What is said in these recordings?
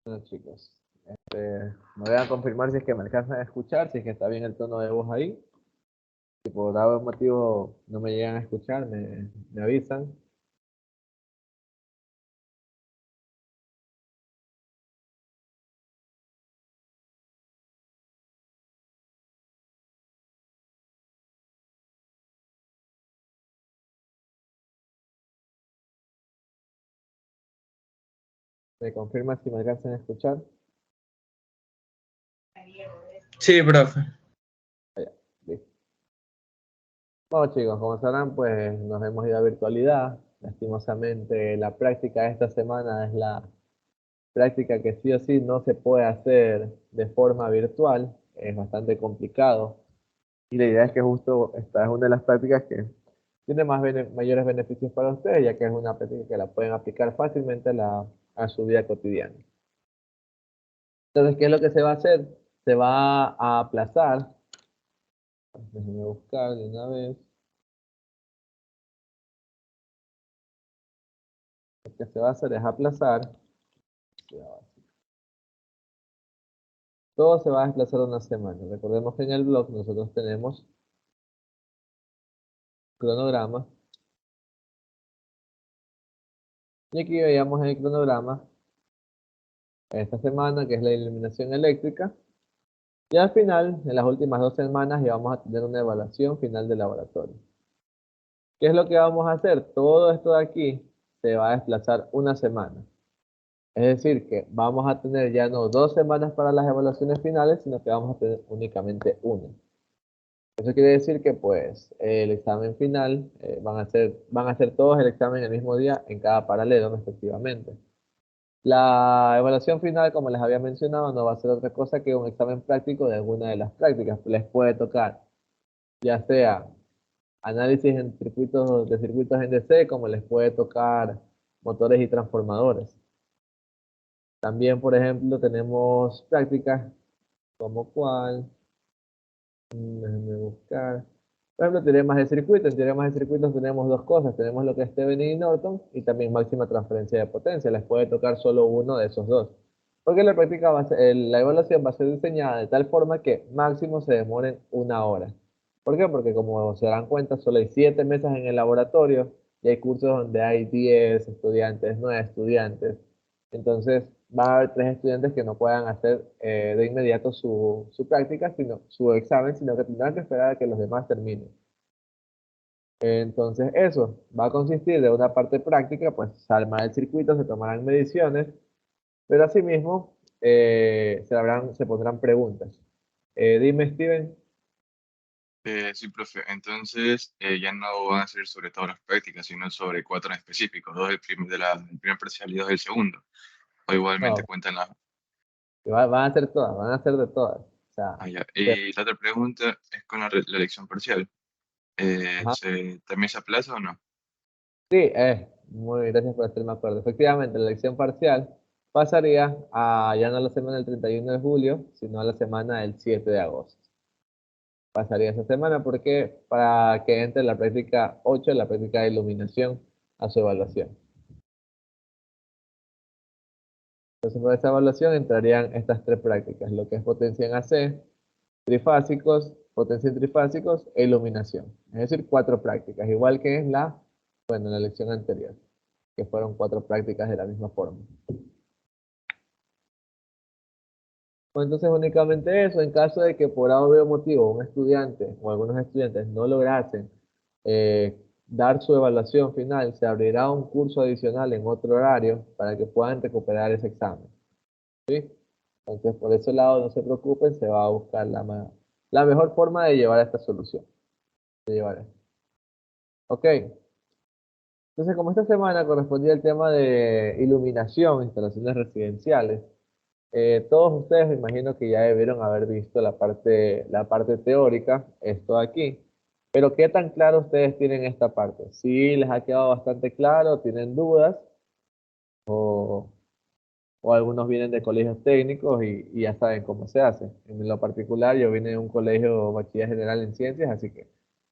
Bueno, chicos, me voy a confirmar si es que me alcanzan a escuchar, si es que está bien el tono de voz ahí. Si por algún motivo no me llegan a escuchar, me avisan. Me confirman si me alcanzan a escuchar. Sí, profe. Allá, listo. Bueno, chicos, como sabrán, pues nos hemos ido a virtualidad. Lastimosamente, la práctica de esta semana es la práctica que sí o sí no se puede hacer de forma virtual. Es bastante complicado. Y la idea es que justo esta es una de las prácticas que tiene mayores beneficios para ustedes, ya que es una práctica que la pueden aplicar fácilmente a su vida cotidiana. Entonces, ¿qué es lo que se va a hacer? Se va a aplazar. Déjenme buscar de una vez. Lo que se va a hacer es aplazar. Todo se va a desplazar una semana. Recordemos que en el blog nosotros tenemos cronograma. Y aquí veíamos en el cronograma esta semana, que es la iluminación eléctrica. Y al final, en las últimas 2 semanas, ya vamos a tener una evaluación final del laboratorio. ¿Qué es lo que vamos a hacer? Todo esto de aquí se va a desplazar una semana. Es decir, que vamos a tener ya no 2 semanas para las evaluaciones finales, sino que vamos a tener únicamente una. Eso quiere decir que pues el examen final van a hacer todos el examen el mismo día en cada paralelo respectivamente. La evaluación final, como les había mencionado, no va a ser otra cosa que un examen práctico de alguna de las prácticas. Les puede tocar ya sea análisis en circuitos en DC, como les puede tocar motores y transformadores. También, por ejemplo, tenemos prácticas como cuál, déjenme buscar. Por ejemplo, teoremas de circuitos. En teoremas de circuitos tenemos dos cosas. Tenemos lo que es Thevenin y Norton y también máxima transferencia de potencia. Les puede tocar solo uno de esos dos. Porque la práctica la evaluación va a ser diseñada de tal forma que máximo se demoren una hora. ¿Por qué? Porque como se dan cuenta, solo hay 7 mesas en el laboratorio y hay cursos donde hay 10 estudiantes, 9 estudiantes. Entonces, va a haber 3 estudiantes que no puedan hacer de inmediato su práctica, sino su examen, sino que tendrán que esperar a que los demás terminen. Entonces, eso va a consistir de una parte práctica, pues se armará el circuito, se tomarán mediciones, pero asimismo se pondrán preguntas. Dime, Steven. Sí, profe. Entonces, ya no van a ser sobre todas las prácticas, sino sobre cuatro en específicos, dos del primer parcial y dos del segundo. O igualmente No, cuentan las... van a ser todas, van a ser de todas. O sea, Ah, ya. se- Y la otra pregunta es con la elección parcial. ajá. ¿También se aplaza o no? Sí, muy gracias por hacerme acuerdo. Efectivamente, la elección parcial pasaría a ya no la semana del 31 de julio, sino a la semana del 7 de agosto. Pasaría esa semana porque para que entre la práctica 8, la práctica de iluminación, a su evaluación. Entonces, por esa evaluación entrarían estas 3 prácticas, lo que es potencia en AC, trifásicos, potencia en trifásicos e iluminación. Es decir, 4 prácticas, igual que en bueno, en la lección anterior, que fueron 4 prácticas de la misma forma. Pues entonces únicamente eso, en caso de que por A o B motivo un estudiante o algunos estudiantes no lograsen dar su evaluación final, se abrirá un curso adicional en otro horario para que puedan recuperar ese examen. ¿Sí? Entonces por ese lado no se preocupen, se va a buscar la mejor forma de llevar esta solución. De llevar esto. Ok, entonces como esta semana correspondía el tema de iluminación, instalaciones residenciales, todos ustedes me imagino que ya debieron haber visto la parte teórica, esto aquí. Pero ¿qué tan claro ustedes tienen esta parte? ¿Sí les ha quedado bastante claro? ¿Tienen dudas? ¿O, o algunos vienen de colegios técnicos y ya saben cómo se hace? En lo particular, yo vine de un colegio bachiller general en ciencias, así que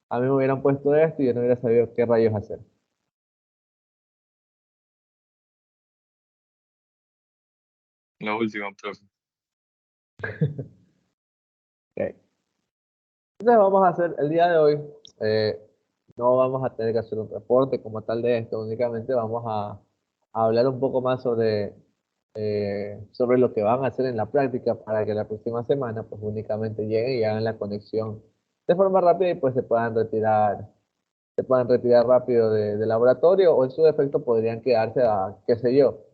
a mí me hubieran puesto esto y yo no hubiera sabido qué rayos hacer. La última, profe. Ok. Entonces vamos a hacer, el día de hoy, eh, no vamos a tener que hacer un reporte como tal de esto, únicamente vamos a hablar un poco más sobre lo que van a hacer en la práctica para que la próxima semana pues únicamente lleguen y hagan la conexión de forma rápida y pues se puedan retirar rápido del laboratorio o en su defecto podrían quedarse a, qué sé yo,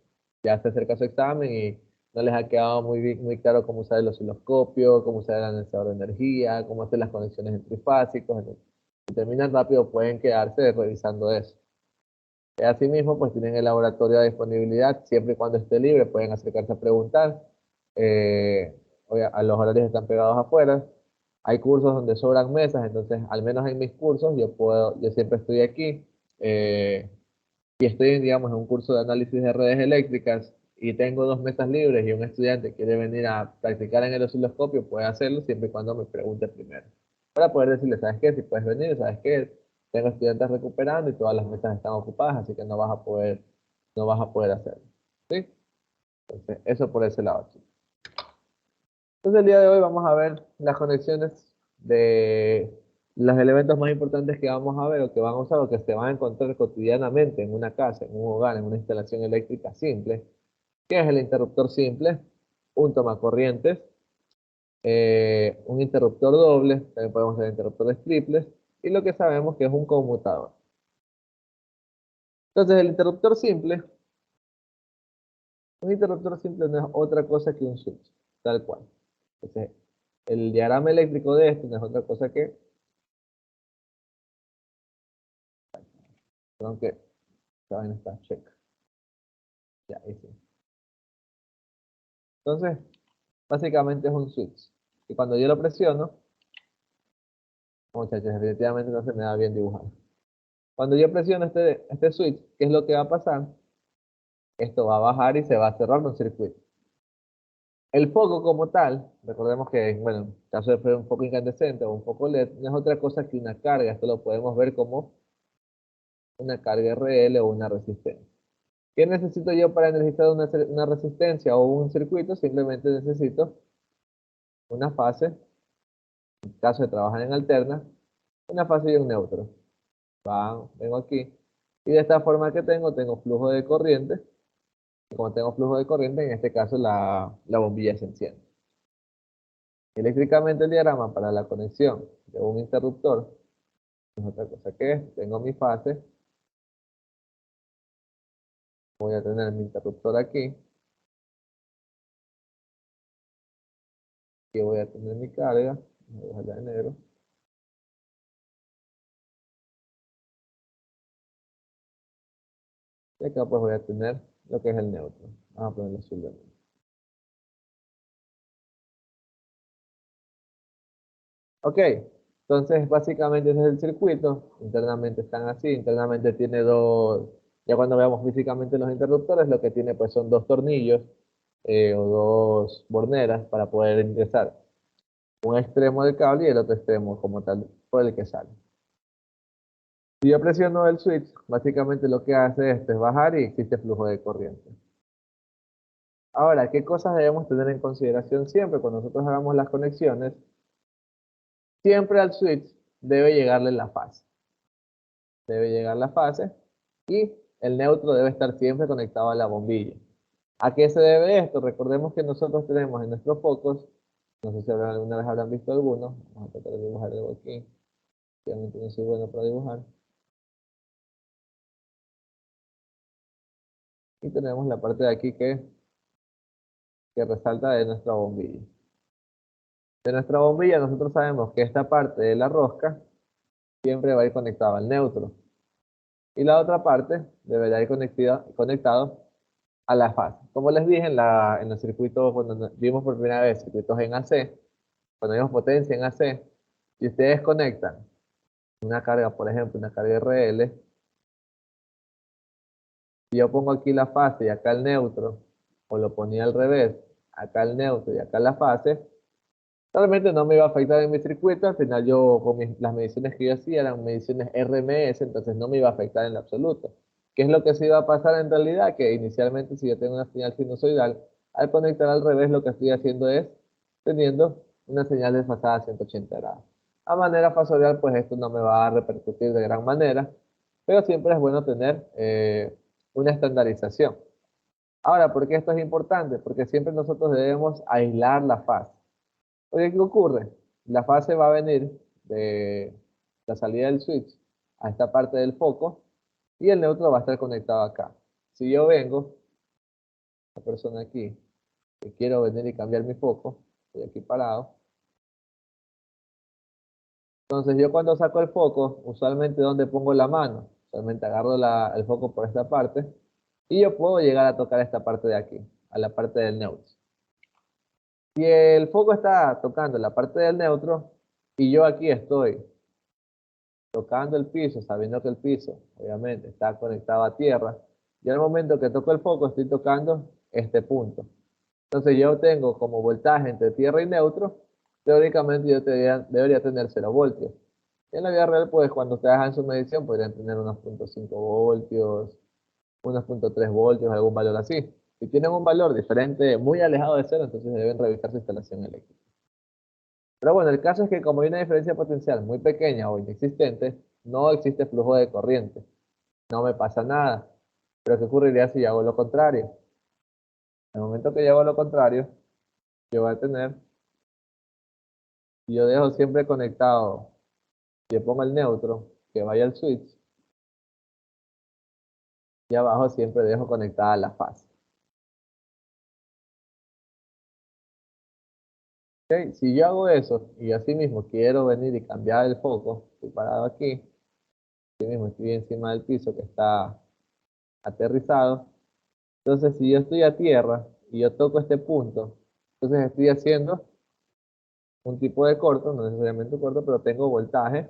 ya se acerca su examen y no les ha quedado muy claro cómo usar el osciloscopio, cómo usar el analizador de energía, cómo hacer las conexiones entre trifásicos. Entonces, si terminan rápido pueden quedarse revisando eso. Asimismo, pues tienen el laboratorio a disponibilidad, siempre y cuando esté libre, pueden acercarse a preguntar. A los horarios están pegados afuera. Hay cursos donde sobran mesas, entonces, al menos en mis cursos, yo siempre estoy aquí. Y estoy, digamos, en un curso de análisis de redes eléctricas y tengo 2 mesas libres y un estudiante quiere venir a practicar en el osciloscopio, puede hacerlo siempre y cuando me pregunte primero. Para poder decirle, ¿sabes qué? Si puedes venir, ¿sabes qué? Tengo estudiantes recuperando y todas las mesas están ocupadas, así que no vas a poder hacerlo. ¿Sí? Entonces, eso por ese lado, chicos. Entonces, el día de hoy vamos a ver las conexiones de los elementos más importantes que vamos a ver o que van a usar o que se van a encontrar cotidianamente en una casa, en un hogar, en una instalación eléctrica simple, que es el interruptor simple, un tomacorrientes, un interruptor doble, también podemos hacer interruptores triples, y lo que sabemos que es un conmutador. Entonces, un interruptor simple no es otra cosa que un switch, tal cual. Entonces, el diagrama eléctrico de esto no es otra cosa que, perdón que esta vaina está check. Ya, ahí sí. Entonces, básicamente es un switch. Y cuando yo lo presiono, muchachos, definitivamente no se me da bien dibujar. Cuando yo presiono este switch, ¿qué es lo que va a pasar? Esto va a bajar y se va a cerrar un circuito. El foco como tal, recordemos que, bueno, en caso de ser un foco incandescente o un foco LED, no es otra cosa que una carga. Esto lo podemos ver como una carga RL o una resistencia. ¿Qué necesito yo para energizar una resistencia o un circuito? Simplemente necesito una fase, en caso de trabajar en alterna, una fase y un neutro. Vengo aquí. Y de esta forma que tengo flujo de corriente. Y como tengo flujo de corriente, en este caso la bombilla se enciende. Eléctricamente el diagrama para la conexión de un interruptor es otra cosa que es, tengo mi fase, voy a tener mi interruptor aquí, y voy a tener mi carga, voy a dejarla de negro, y acá pues voy a tener lo que es el neutro. Vamos a ponerle azul de nuevo. Ok, entonces básicamente ese es el circuito, internamente están así, internamente tiene ya cuando veamos físicamente los interruptores, lo que tiene pues son 2 tornillos o 2 borneras para poder ingresar un extremo del cable y el otro extremo como tal por el que sale. Si yo presiono el switch, básicamente lo que hace esto es bajar y existe flujo de corriente. Ahora, ¿qué cosas debemos tener en consideración siempre cuando nosotros hagamos las conexiones? Siempre al switch debe llegarle la fase. Debe llegar la fase y el neutro debe estar siempre conectado a la bombilla. ¿A qué se debe esto? Recordemos que nosotros tenemos en nuestros focos, no sé si alguna vez habrán visto alguno, vamos a tratar de dibujar algo aquí, obviamente no soy bueno para dibujar. Y tenemos la parte de aquí que resalta de nuestra bombilla. De nuestra bombilla nosotros sabemos que esta parte de la rosca siempre va a ir conectada al neutro. Y la otra parte deberá ir conectado a la fase. Como les dije en los circuitos, cuando vimos por primera vez circuitos en AC, cuando vimos potencia en AC, si ustedes conectan una carga, por ejemplo, una carga RL, si yo pongo aquí la fase y acá el neutro, o lo ponía al revés, acá el neutro y acá la fase, realmente no me iba a afectar en mi circuito. Al final yo, con las mediciones que yo hacía eran mediciones RMS, entonces no me iba a afectar en lo absoluto. ¿Qué es lo que se iba a pasar en realidad? Que inicialmente si yo tengo una señal sinusoidal, Al conectar al revés, lo que estoy haciendo es teniendo una señal desfasada a 180 grados. A manera fasorial, pues esto no me va a repercutir de gran manera, pero siempre es bueno tener una estandarización. Ahora, ¿por qué esto es importante? Porque siempre nosotros debemos aislar la fase. Oye, ¿qué ocurre? La fase va a venir de la salida del switch a esta parte del foco y el neutro va a estar conectado acá. Si yo vengo, la persona aquí, que quiero venir y cambiar mi foco, estoy aquí parado. Entonces yo cuando saco el foco, usualmente ¿dónde pongo la mano? Usualmente agarro el foco por esta parte y yo puedo llegar a tocar esta parte de aquí, a la parte del neutro. Si el foco está tocando la parte del neutro y yo aquí estoy tocando el piso, sabiendo que el piso obviamente está conectado a tierra, y al momento que toco el foco estoy tocando este punto. Entonces yo tengo como voltaje entre tierra y neutro, teóricamente yo debería tener 0 voltios. Y en la vida real, pues cuando ustedes hagan su medición, podrían tener unos 0.5 voltios, unos 0.3 voltios, algún valor así. Si tienen un valor diferente, muy alejado de cero, entonces deben revisar su instalación eléctrica. Pero bueno, el caso es que como hay una diferencia potencial muy pequeña o inexistente, no existe flujo de corriente. No me pasa nada. Pero ¿qué ocurriría si yo hago lo contrario? En el momento que yo hago lo contrario, yo voy a tener, si yo dejo siempre conectado, si yo pongo el neutro, que vaya al switch, y abajo siempre dejo conectada la fase. ¿Ok? Si yo hago eso, y así mismo quiero venir y cambiar el foco, estoy parado aquí, así mismo estoy encima del piso que está aterrizado. Entonces, si yo estoy a tierra y yo toco este punto, entonces estoy haciendo un tipo de corto, no necesariamente un corto, pero tengo voltaje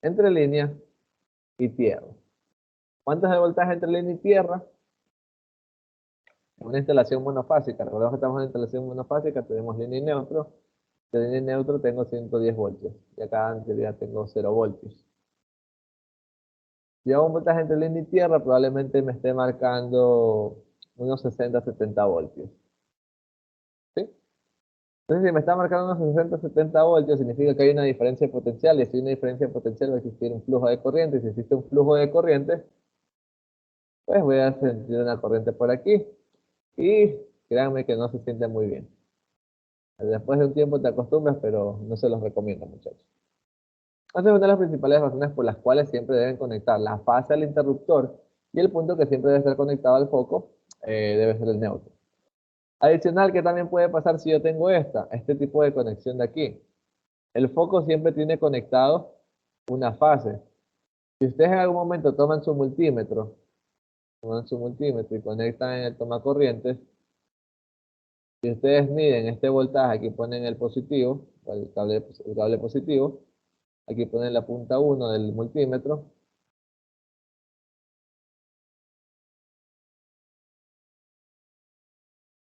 entre línea y tierra. ¿Cuánto es el voltaje entre línea y tierra? En una instalación monofásica. Recordemos que estamos en una instalación monofásica, tenemos línea y neutro. De línea y neutro tengo 110 voltios. Y acá en teoría tengo 0 voltios. Si hago un voltaje entre línea y tierra, probablemente me esté marcando unos 60-70 voltios. ¿Sí? Entonces, si me está marcando unos 60-70 voltios, significa que hay una diferencia de potencial, y si hay una diferencia de potencial va a existir un flujo de corriente, y si existe un flujo de corriente, pues voy a sentir una corriente por aquí, y créanme que no se siente muy bien. Después de un tiempo te acostumbras, pero no se los recomiendo, muchachos. Entonces, una de las principales razones por las cuales siempre deben conectar la fase al interruptor, y el punto que siempre debe estar conectado al foco, debe ser el neutro. Adicional, que también puede pasar si yo tengo este tipo de conexión de aquí. El foco siempre tiene conectado una fase. Si ustedes en algún momento toman su multímetro y conectan en el tomacorrientes, si ustedes miden este voltaje, aquí ponen el positivo, el cable positivo, aquí ponen la punta 1 del multímetro,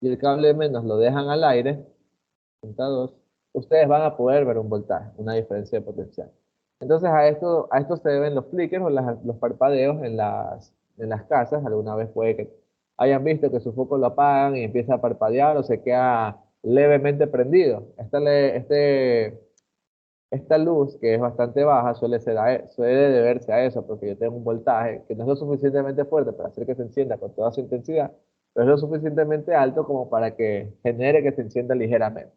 y el cable menos lo dejan al aire, punta 2, ustedes van a poder ver un voltaje, una diferencia de potencial. Entonces a esto se deben los flickers o los parpadeos en las casas. Alguna vez puede que hayan visto que su foco lo apagan y empieza a parpadear o se queda levemente prendido. Esta luz, que es bastante baja, suele deberse a eso, porque yo tengo un voltaje que no es lo suficientemente fuerte para hacer que se encienda con toda su intensidad, pero es lo suficientemente alto como para que genere que se encienda ligeramente.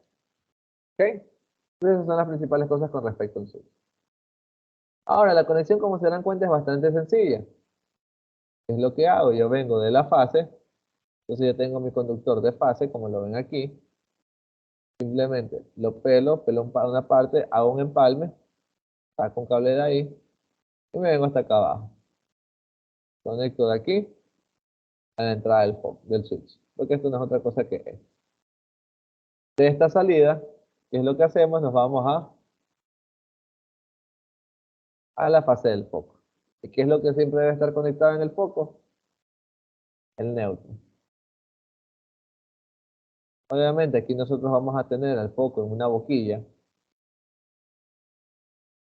¿Ok? Entonces, esas son las principales cosas con respecto al switch. Ahora, la conexión, como se dan cuenta, es bastante sencilla. ¿Qué es lo que hago? Yo vengo de la fase, entonces yo tengo mi conductor de fase, como lo ven aquí. Simplemente lo pelo una parte, hago un empalme, saco un cable de ahí y me vengo hasta acá abajo. Conecto de aquí a la entrada del switch, porque esto no es otra cosa que esto. De esta salida, ¿qué es lo que hacemos? Nos vamos a la fase del foco. ¿Y qué es lo que siempre debe estar conectado en el foco? El neutro. Obviamente aquí nosotros vamos a tener el foco en una boquilla.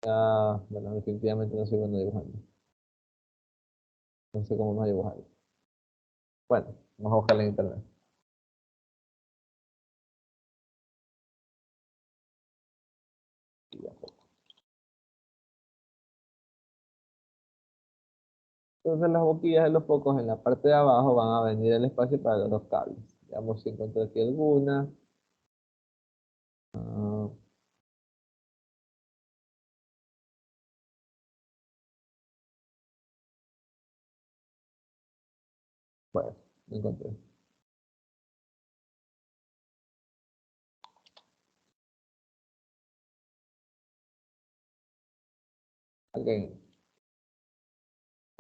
Bueno, definitivamente no soy bueno dibujando. No sé cómo más dibujarlo. Bueno, vamos a buscarlo en internet. Entonces las boquillas de los focos en la parte de abajo van a venir el espacio para los dos cables. Veamos si encuentro aquí alguna. Ah, bueno, no encontré. Ok.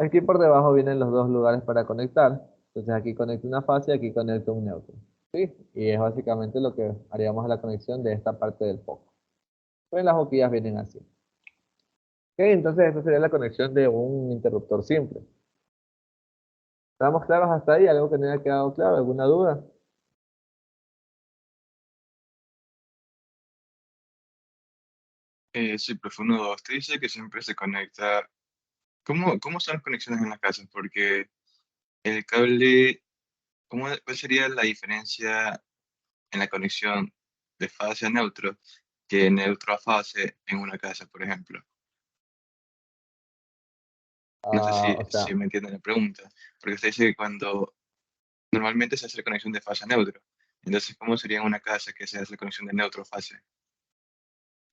Aquí por debajo vienen los dos lugares para conectar. Entonces aquí conecto una fase y aquí conecto un neutro. ¿Sí? Y es básicamente lo que haríamos la conexión de esta parte del foco. Pues las boquillas vienen así. Ok, entonces esta sería la conexión de un interruptor simple. ¿Estamos claros hasta ahí? ¿Algo que no haya quedado claro? ¿Alguna duda? Sí, profe, uno, dos. Usted dice que siempre se conecta. ¿Cómo son las conexiones en las casas? Porque el cable, ¿cuál sería la diferencia en la conexión de fase a neutro que neutro a fase en una casa, por ejemplo? No sé Ah, o si sea, me entienden la pregunta. Porque usted dice que cuando normalmente se hace la conexión de fase a neutro. Entonces, ¿cómo sería en una casa que se hace la conexión de neutro a fase?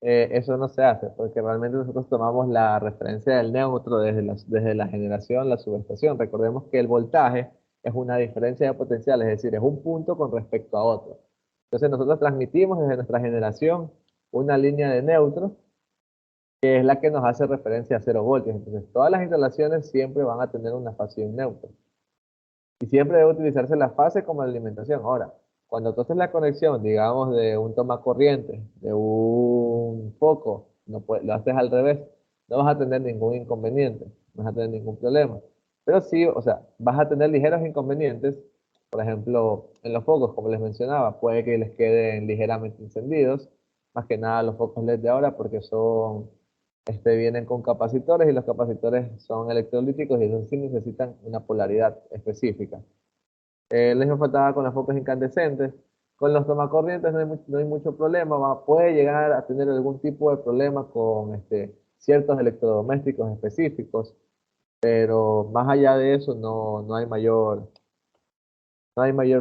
eso no se hace porque realmente nosotros tomamos la referencia del neutro desde la generación, la subestación. Recordemos que el voltaje es una diferencia de potencial, es decir, es un punto con respecto a otro. Entonces nosotros transmitimos desde nuestra generación una línea de neutro que es la que nos hace referencia a 0 voltios. Entonces todas las instalaciones siempre van a tener una fase y un neutro. Y siempre debe utilizarse la fase como alimentación. Ahora, cuando tú haces la conexión, digamos, de un toma corriente, de un foco, lo haces al revés, no vas a tener ningún inconveniente, no vas a tener ningún problema. Pero sí, o sea, vas a tener ligeros inconvenientes. Por ejemplo, en los focos, como les mencionaba, puede que les queden ligeramente encendidos, más que nada los focos LED de ahora, porque vienen con capacitores y los capacitores son electrolíticos y entonces sí necesitan una polaridad específica. Les faltaba con los focos incandescentes. Con los tomacorrientes no hay mucho problema. Puede llegar a tener algún tipo de problema con ciertos electrodomésticos específicos, pero más allá de eso no hay mayor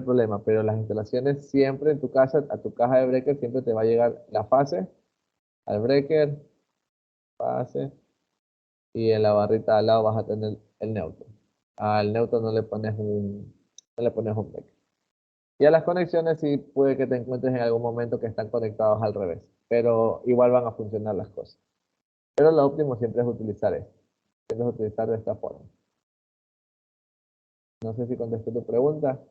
problema. Pero las instalaciones siempre en tu casa, a tu caja de breaker, siempre te va a llegar la fase al breaker, fase, y en la barrita de al lado vas a tener el neutro. Al neutro no le pones un breaker. Y a las conexiones sí puede que te encuentres en algún momento que están conectados al revés, pero igual van a funcionar las cosas. Pero lo óptimo siempre es utilizar esto, siempre es utilizar de esta forma. No sé si contesté tu pregunta.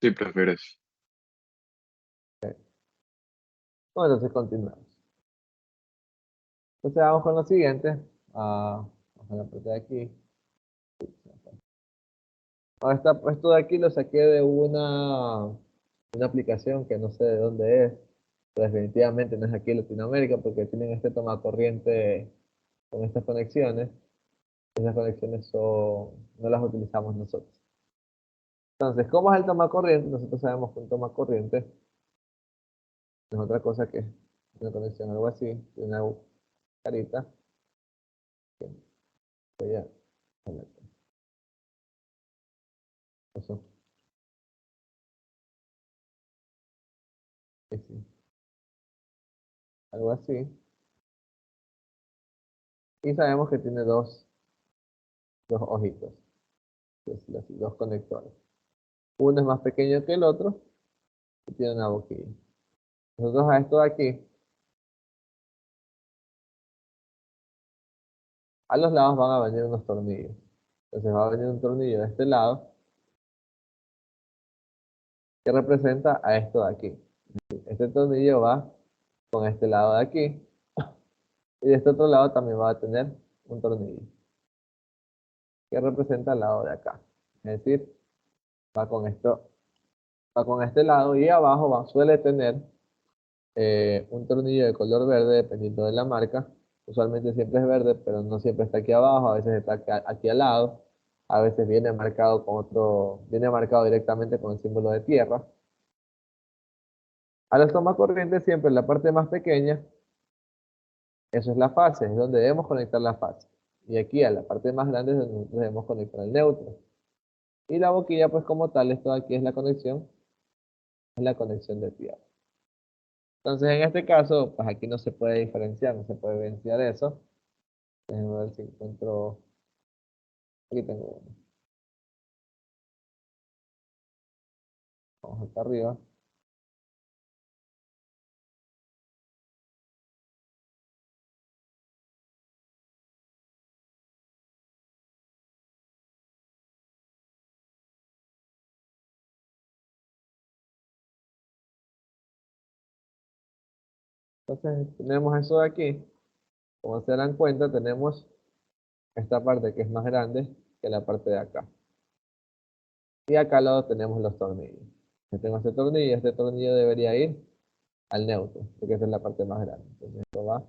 Sí, prefieres. Bueno, entonces continuamos. Entonces vamos con lo siguiente. Vamos a la parte de aquí. Esto de aquí lo saqué de una aplicación que no sé de dónde es, pero definitivamente no es aquí en Latinoamérica porque tienen este toma corriente con estas conexiones. Esas conexiones no las utilizamos nosotros. Entonces, ¿cómo es el toma corriente? Nosotros sabemos que un toma corriente no es otra cosa que una conexión, algo así, de una carita. Que voy a poner. Eso, sí, sí, algo así. Y sabemos que tiene dos ojitos, dos conectores. Uno es más pequeño que el otro y tiene una boquilla. Nosotros a esto de aquí, a los lados van a venir unos tornillos. Entonces va a venir un tornillo de este lado que representa a esto de aquí. Este tornillo va con este lado de aquí y de este otro lado también va a tener un tornillo que representa el lado de acá. Es decir, va con esto, va con este lado y abajo suele tener un tornillo de color verde dependiendo de la marca. Usualmente siempre es verde, pero no siempre está aquí abajo, a veces está aquí al lado, a veces viene marcado directamente con el símbolo de tierra. A los tomacorrientes siempre en la parte más pequeña, eso es la fase, es donde debemos conectar la fase. Y aquí a la parte más grande es donde nosotros debemos conectar el neutro. Y la boquilla, pues como tal, esto de aquí es la conexión de tierra. Entonces, en este caso, pues aquí no se puede diferenciar, no se puede evidenciar eso. Déjenme ver si encuentro. Aquí tengo uno. Vamos acá arriba. Entonces, tenemos eso de aquí. Como se dan cuenta, tenemos esta parte que es más grande que la parte de acá. Y acá al lado tenemos los tornillos. Yo tengo este tornillo debería ir al neutro, porque esa es la parte más grande. Entonces, esto va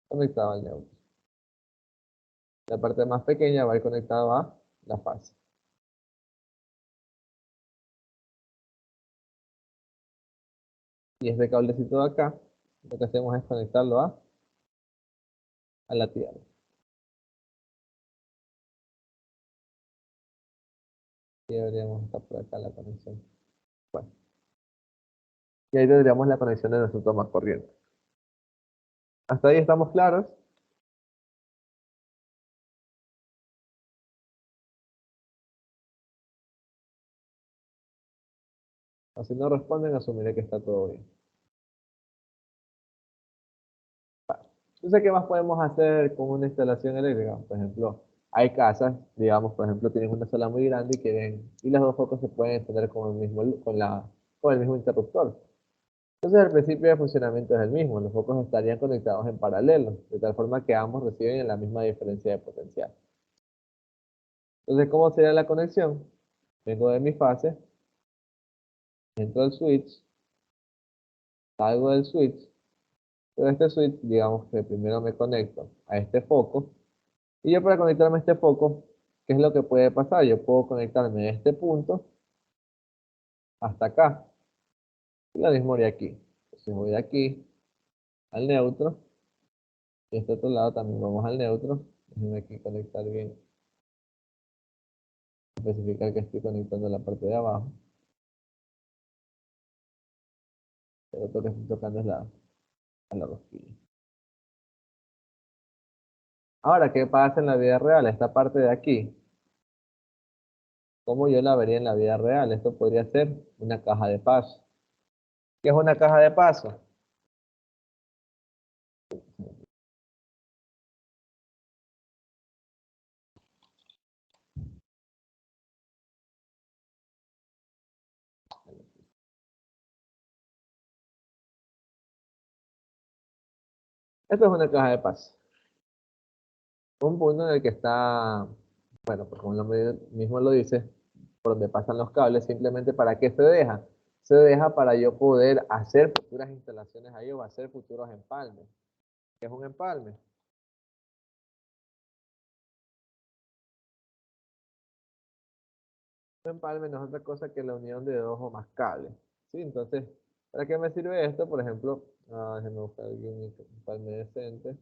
conectado al neutro. La parte más pequeña va a ir conectado a la fase. Y este cablecito de acá, lo que hacemos es conectarlo a la tierra. Y deberíamos estar por acá la conexión. Bueno, y ahí tendríamos la conexión de nuestro toma corriente. ¿Hasta ahí estamos claros? O si no responden, asumiré que está todo bien. Entonces, ¿qué más podemos hacer con una instalación eléctrica? Por ejemplo, hay casas, digamos, por ejemplo, tienen una sala muy grande y los dos focos se pueden encender con el mismo, con el mismo interruptor. Entonces, el principio de funcionamiento es el mismo, los focos estarían conectados en paralelo, de tal forma que ambos reciben la misma diferencia de potencial. Entonces, ¿cómo sería la conexión? Vengo de mi fase, entro al switch, salgo del switch, pero este switch, digamos que primero me conecto a este foco. Y yo para conectarme a este foco, ¿qué es lo que puede pasar? Yo puedo conectarme de este punto hasta acá. Y lo mismo de aquí. Entonces voy de aquí al neutro. Y este otro lado también vamos al neutro. Déjenme aquí conectar bien. Especificar que estoy conectando la parte de abajo. El otro que estoy tocando es a la rosquilla. Ahora, ¿qué pasa en la vida real? Esta parte de aquí, ¿cómo yo la vería en la vida real? Esto podría ser una caja de paso. ¿Qué es una caja de paso? Esto es una caja de paso. Un punto en el que está, bueno, pues como el nombre mismo lo dice, por donde pasan los cables, simplemente ¿para qué se deja? Se deja para yo poder hacer futuras instalaciones ahí o hacer futuros empalmes. ¿Qué es un empalme? Un empalme no es otra cosa que la unión de dos o más cables. ¿Sí? Entonces, ¿para qué me sirve esto? Por ejemplo, déjenme buscar aquí un empalme decente.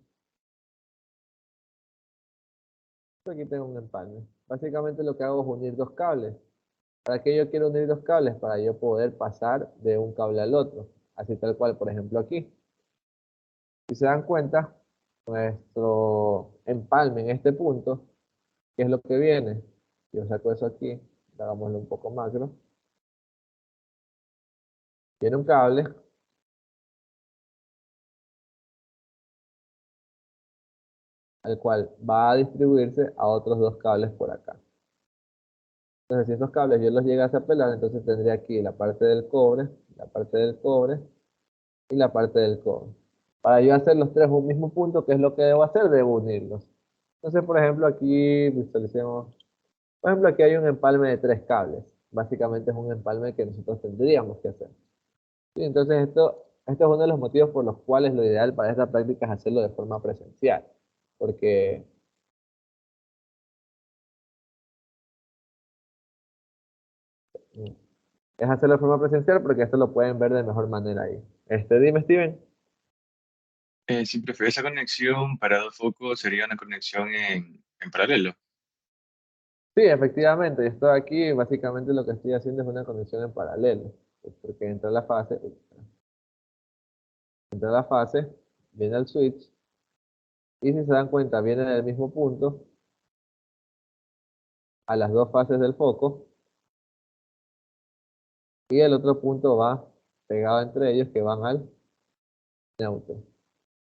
Aquí tengo un empalme. Básicamente lo que hago es unir dos cables. ¿Para qué yo quiero unir dos cables? Para yo poder pasar de un cable al otro. Así tal cual, por ejemplo, aquí. Si se dan cuenta, nuestro empalme en este punto, ¿qué es lo que viene? Yo saco eso aquí, hagámoslo un poco macro. Viene un cable, al cual va a distribuirse a otros dos cables por acá. Entonces, si estos cables yo los llegase a pelar, entonces tendría aquí la parte del cobre, la parte del cobre y la parte del cobre. Para yo hacer los tres un mismo punto, ¿qué es lo que debo hacer? Debo unirlos. Entonces, por ejemplo, aquí visualicemos, por ejemplo, aquí hay un empalme de tres cables. Básicamente es un empalme que nosotros tendríamos que hacer. Sí, entonces, esto es uno de los motivos por los cuales lo ideal para esta práctica es hacerlo de forma presencial. Porque mm, es hacerlo de forma presencial porque esto lo pueden ver de mejor manera ahí. Dime, Steven. Esa conexión para dos focos sería una conexión en paralelo. Sí, efectivamente, yo estoy aquí, básicamente lo que estoy haciendo es una conexión en paralelo, porque entra la fase, viene el switch, y si se dan cuenta, viene en el mismo punto, a las dos fases del foco, y el otro punto va pegado entre ellos que van al neutro.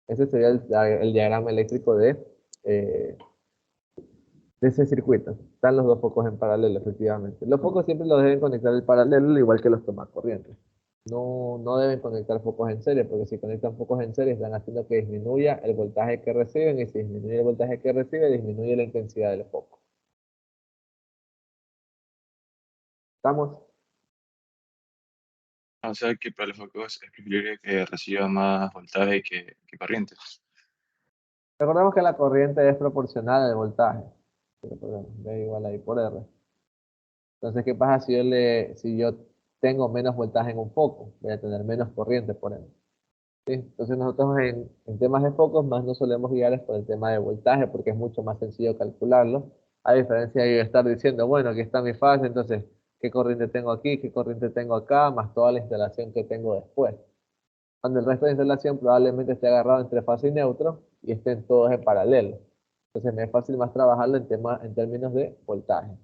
Ese sería el diagrama eléctrico eh, de ese circuito. Están los dos focos en paralelo, efectivamente. Los focos siempre los deben conectar en paralelo, al igual que los tomacorrientes. No deben conectar focos en serie, porque si conectan focos en serie están haciendo que disminuya el voltaje que reciben, y si disminuye el voltaje que recibe, disminuye la intensidad del foco. ¿Estamos? O sea que para los focos es preferible que reciba más voltaje que corriente. Recordemos que la corriente es proporcional al voltaje. V igual a I por R. Entonces, ¿qué pasa si yo tengo menos voltaje en un foco? Voy a tener menos corriente, por ende. ¿Sí? Entonces nosotros en temas de focos más nos solemos guiar es por el tema de voltaje, porque es mucho más sencillo calcularlo, a diferencia de estar diciendo, bueno, aquí está mi fase, entonces, ¿qué corriente tengo aquí? ¿Qué corriente tengo acá? Más toda la instalación que tengo después. Cuando el resto de instalación probablemente esté agarrado entre fase y neutro y estén todos en paralelo. Entonces me es fácil más trabajarlo en términos de voltaje.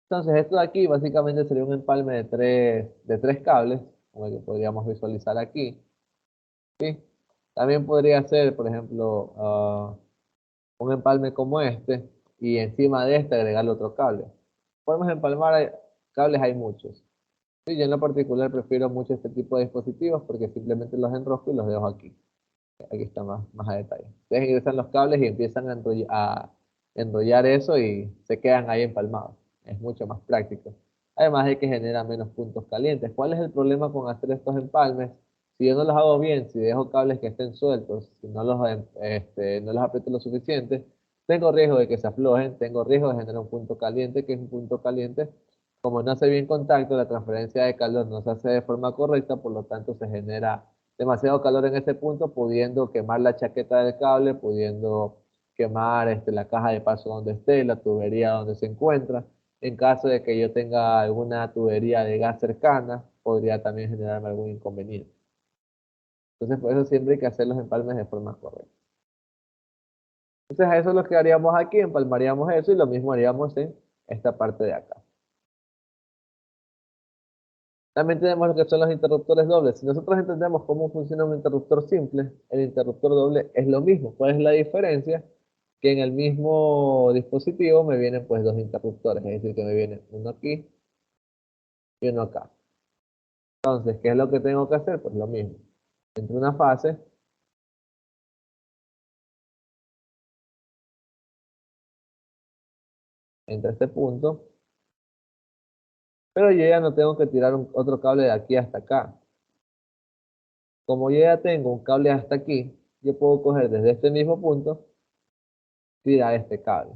Entonces esto de aquí básicamente sería un empalme de tres cables, como el que podríamos visualizar aquí. ¿Sí? También podría ser, por ejemplo, un empalme como este y encima de este agregarle otro cable. Podemos empalmar cables, hay muchos. Sí, yo en lo particular prefiero mucho este tipo de dispositivos porque simplemente los enrosco y los dejo aquí. Aquí está más a detalle. Ustedes ingresan los cables y empiezan a enrollar eso y se quedan ahí empalmados. Es mucho más práctico. Además de que genera menos puntos calientes. ¿Cuál es el problema con hacer estos empalmes? Si yo no los hago bien, si dejo cables que estén sueltos, si no los aprieto lo suficiente, tengo riesgo de que se aflojen, tengo riesgo de generar un punto caliente, que es un punto caliente. Como no hace bien contacto, la transferencia de calor no se hace de forma correcta, por lo tanto se genera demasiado calor en ese punto, pudiendo quemar la chaqueta del cable, pudiendo quemar la caja de paso donde esté, la tubería donde se encuentra. En caso de que yo tenga alguna tubería de gas cercana, podría también generarme algún inconveniente. Entonces, por eso siempre hay que hacer los empalmes de forma correcta. Entonces, a eso es lo que haríamos aquí, empalmaríamos eso y lo mismo haríamos en esta parte de acá. También tenemos lo que son los interruptores dobles. Si nosotros entendemos cómo funciona un interruptor simple, el interruptor doble es lo mismo. ¿Cuál es la diferencia? Que en el mismo dispositivo me vienen pues dos interruptores, es decir, que me viene uno aquí y uno acá. Entonces, ¿qué es lo que tengo que hacer? Pues lo mismo. Entre una fase, entre este punto, pero yo ya no tengo que tirar otro cable de aquí hasta acá. Como yo ya tengo un cable hasta aquí, yo puedo coger desde este mismo punto, tirar este cable.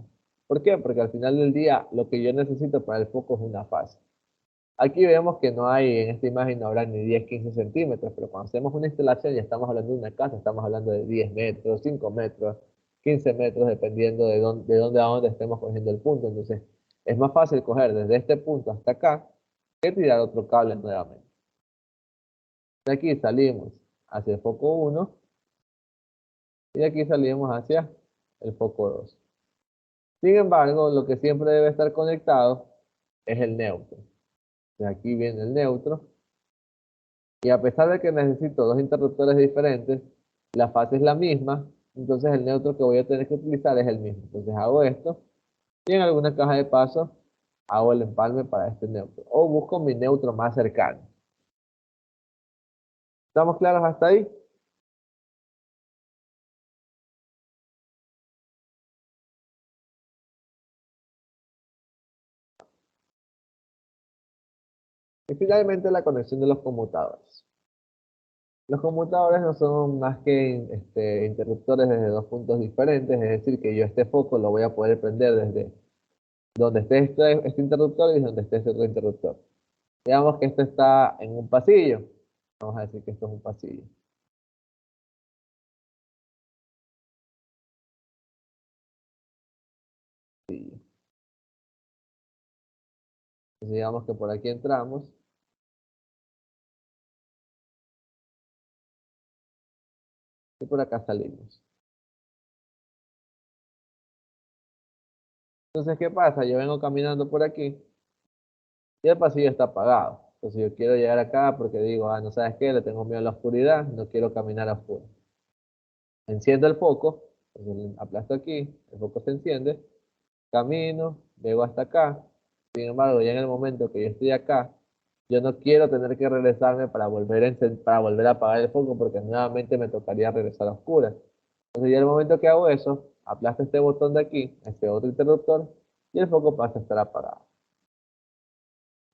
¿Por qué? Porque al final del día lo que yo necesito para el foco es una fase. Aquí vemos que no hay, en esta imagen no habrá ni 10, 15 centímetros, pero cuando hacemos una instalación ya estamos hablando de una casa, estamos hablando de 10 metros, 5 metros, 15 metros, dependiendo de dónde a dónde estemos cogiendo el punto. Entonces, es más fácil coger desde este punto hasta acá que tirar otro cable nuevamente. De aquí salimos hacia el foco 1 y de aquí salimos hacia el foco 2. Sin embargo, lo que siempre debe estar conectado es el neutro. De aquí viene el neutro. Y a pesar de que necesito dos interruptores diferentes, la fase es la misma, entonces el neutro que voy a tener que utilizar es el mismo. Entonces hago esto y en alguna caja de paso hago el empalme para este neutro. O busco mi neutro más cercano. ¿Estamos claros hasta ahí? Y finalmente la conexión de los conmutadores. Los conmutadores no son más que interruptores desde dos puntos diferentes, es decir, que yo este foco lo voy a poder prender desde donde esté este interruptor y donde esté este otro interruptor. Digamos que esto está en un pasillo. Vamos a decir que esto es un pasillo. Pasillo. Entonces digamos que por aquí entramos y por acá salimos. Entonces, ¿qué pasa? Yo vengo caminando por aquí y el pasillo está apagado. Entonces yo quiero llegar acá porque digo, ah, no sabes qué, le tengo miedo a la oscuridad, no quiero caminar a oscuras. Enciendo el foco, entonces aplasto aquí, el foco se enciende, camino, llego hasta acá. Sin embargo, ya en el momento que yo estoy acá, yo no quiero tener que regresarme para para volver a apagar el foco porque nuevamente me tocaría regresar a oscuras. Entonces ya en el momento que hago eso, aplasto este botón de aquí, este otro interruptor, y el foco pasa a estar apagado.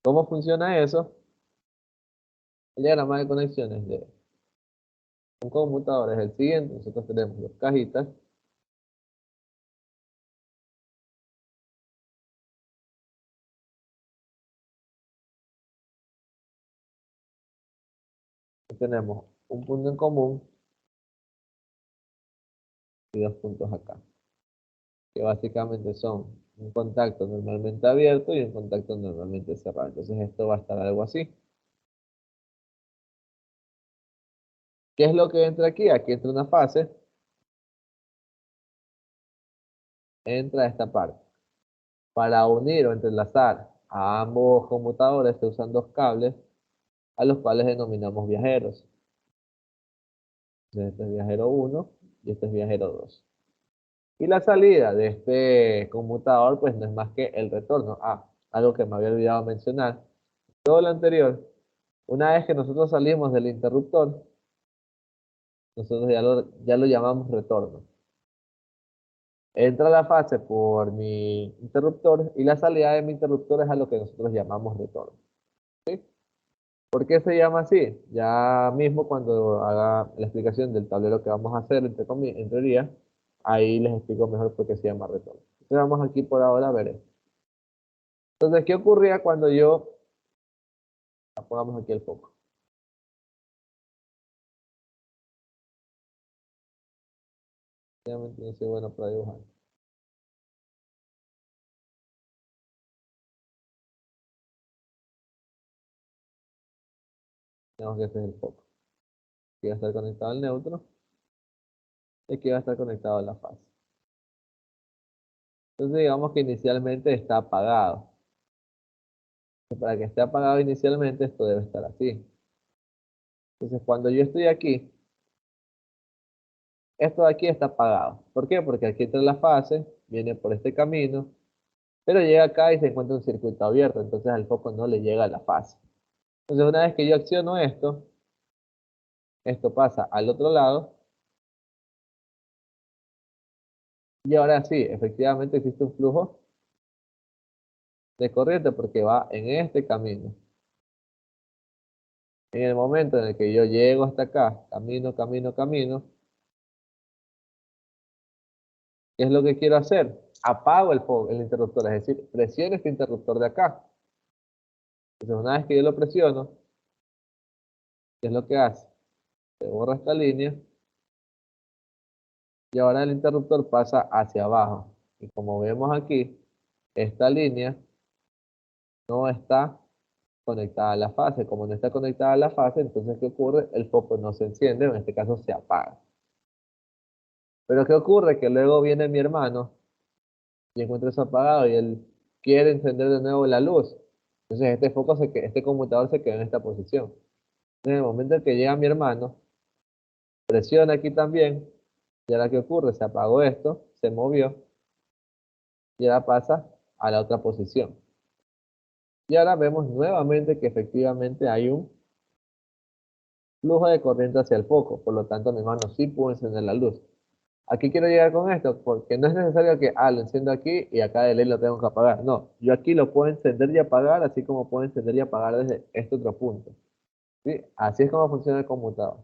¿Cómo funciona eso? El diagrama de conexiones de un computador es el siguiente. Nosotros tenemos dos cajitas. Y tenemos un punto en común y dos puntos acá, que básicamente son un contacto normalmente abierto y un contacto normalmente cerrado. Entonces esto va a estar algo así. ¿Qué es lo que entra aquí? Aquí entra una fase, entra esta parte. Para unir o entrelazar a ambos computadores se usan dos cables a los cuales denominamos viajeros. Entonces, este es viajero 1 y este es viajero 2. Y la salida de este conmutador pues no es más que el retorno. Ah, algo que me había olvidado mencionar. Todo lo anterior, una vez que nosotros salimos del interruptor, nosotros ya lo llamamos retorno. Entra la fase por mi interruptor y la salida de mi interruptor es a lo que nosotros llamamos retorno. ¿Sí? ¿Por qué se llama así? Ya mismo cuando haga la explicación del tablero que vamos a hacer, en teoría, ahí les explico mejor por qué se llama retorno. Entonces vamos aquí por ahora a ver esto. Entonces, ¿qué ocurría cuando yo pongamos aquí el foco? Obviamente no soy bueno para dibujar. Tenemos que este es el foco. Aquí va a estar conectado al neutro y aquí va a estar conectado a la fase. Entonces digamos que inicialmente está apagado. Para que esté apagado inicialmente esto debe estar así. Entonces cuando yo estoy aquí, esto de aquí está apagado. ¿Por qué? Porque aquí entra la fase, viene por este camino, pero llega acá y se encuentra un circuito abierto, entonces al foco no le llega a la fase. Entonces una vez que yo acciono esto pasa al otro lado y ahora sí, efectivamente existe un flujo de corriente porque va en este camino. En el momento en el que yo llego hasta acá, camino, ¿qué es lo que quiero hacer? Apago el interruptor, es decir, presiono este interruptor de acá. Entonces, una vez que yo lo presiono, ¿qué es lo que hace? Se borra esta línea y ahora el interruptor pasa hacia abajo. Y como vemos aquí, esta línea no está conectada a la fase. Como no está conectada a la fase, entonces ¿qué ocurre? El foco no se enciende, o en este caso se apaga. Pero ¿qué ocurre? Que luego viene mi hermano y encuentra eso apagado y él quiere encender de nuevo la luz. Entonces este conmutador se queda en esta posición. En el momento en que llega mi hermano, presiona aquí también, y ahora ¿qué ocurre? Se apagó esto, se movió, y ahora pasa a la otra posición. Y ahora vemos nuevamente que efectivamente hay un flujo de corriente hacia el foco, por lo tanto mi hermano sí pudo encender la luz. Aquí quiero llegar con esto, porque no es necesario que, lo enciendo aquí y acá de ley lo tengo que apagar. No, yo aquí lo puedo encender y apagar, así como puedo encender y apagar desde este otro punto. ¿Sí? Así es como funciona el conmutador.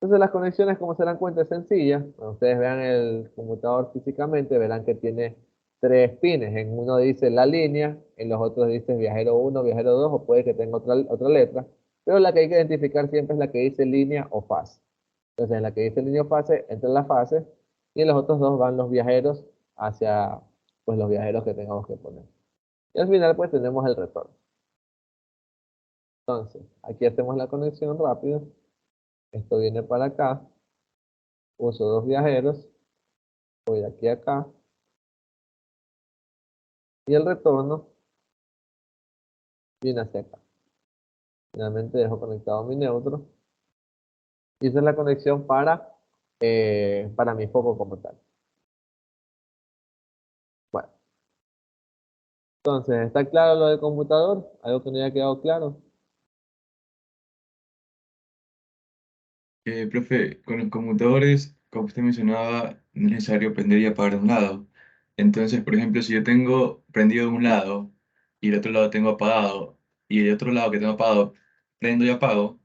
Entonces las conexiones, como se dan cuenta, es sencilla. Cuando ustedes vean el conmutador físicamente, verán que tiene tres pines. En uno dice la línea, en los otros dice viajero 1, viajero 2, o puede que tenga otra letra. Pero la que hay que identificar siempre es la que dice línea o fase. Entonces, en la que dice línea o fase, entra en la fase, y en los otros dos van los viajeros hacia, pues, los viajeros que tengamos que poner. Y al final, pues, tenemos el retorno. Entonces, aquí hacemos la conexión rápido. Esto viene para acá. Uso dos viajeros. Voy de aquí a acá. Y el retorno viene hacia acá. Finalmente dejo conectado mi neutro. Y esa es la conexión para mi foco como tal. Bueno, entonces, ¿está claro lo del computador? ¿Algo que no haya quedado claro? Profe, con los computadores, como usted mencionaba, no es necesario prender y apagar de un lado. Entonces, por ejemplo, si yo tengo prendido de un lado y el otro lado tengo apagado, y el otro lado que tengo apagado prendo y apago,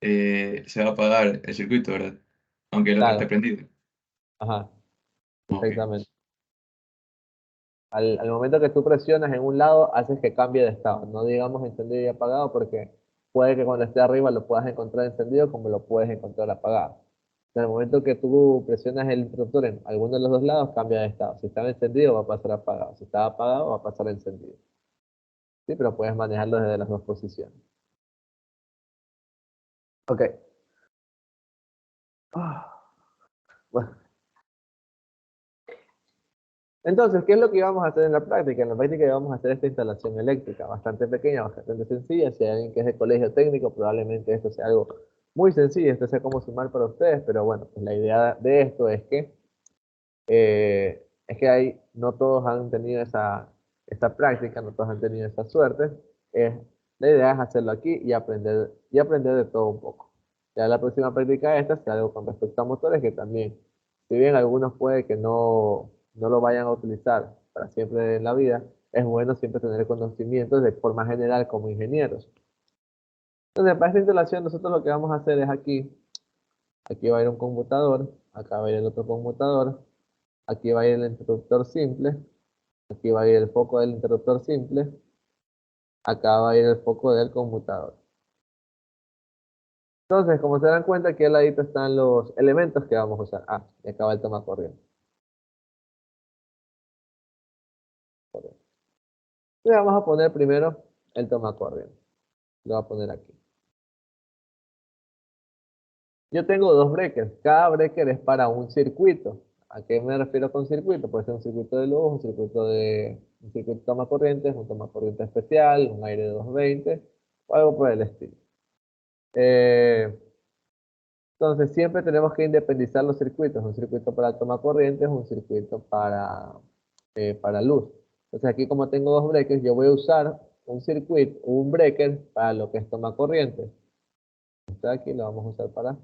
se va a apagar el circuito, ¿verdad? Aunque el otro esté Claro. prendido. Ajá, Ok. exactamente. Al momento que tú presionas en un lado, haces que cambie de estado. No digamos encendido y apagado, porque puede que cuando esté arriba lo puedas encontrar encendido como lo puedes encontrar apagado. En el momento que tú presionas el interruptor en alguno de los dos lados, cambia de estado. Si estaba encendido, va a pasar apagado. Si estaba apagado, va a pasar encendido. Sí, pero puedes manejarlo desde las dos posiciones. Ok. Ah, bueno. Entonces, ¿qué es lo que íbamos a hacer en la práctica? En la práctica íbamos a hacer esta instalación eléctrica, bastante pequeña, bastante sencilla. Si hay alguien que es de colegio técnico, probablemente esto sea algo muy sencillo, esto sea como sumar para ustedes, pero bueno, pues la idea de esto es que no todos han tenido esa práctica, no todos han tenido esa suerte. Es, la idea es hacerlo aquí y aprender de todo un poco. Ya la próxima práctica esta sea algo con respecto a motores, que también, si bien algunos puede que no lo vayan a utilizar para siempre en la vida, es bueno siempre tener conocimientos de forma general como ingenieros. Entonces, para esta instalación, nosotros lo que vamos a hacer es aquí va a ir un computador, acá va a ir el otro computador, aquí va a ir el interruptor simple, aquí va a ir el foco del interruptor simple, acá va a ir el foco del conmutador. Entonces, como se dan cuenta, aquí al ladito están los elementos que vamos a usar. Ah, y acá va el toma corriente. Le vamos a poner primero el toma corriente. Lo voy a poner aquí. Yo tengo dos breakers. Cada breaker es para un circuito. ¿A qué me refiero con circuito? Puede ser un circuito de luz, un circuito de toma corriente, un toma corriente especial, un aire de 220 o algo por el estilo. Eh, Entonces, siempre tenemos que independizar los circuitos. Un circuito para toma corriente es un circuito para luz. Entonces, aquí como tengo dos breakers, yo voy a usar un breaker para lo que es toma corriente. Este de aquí lo vamos a usar para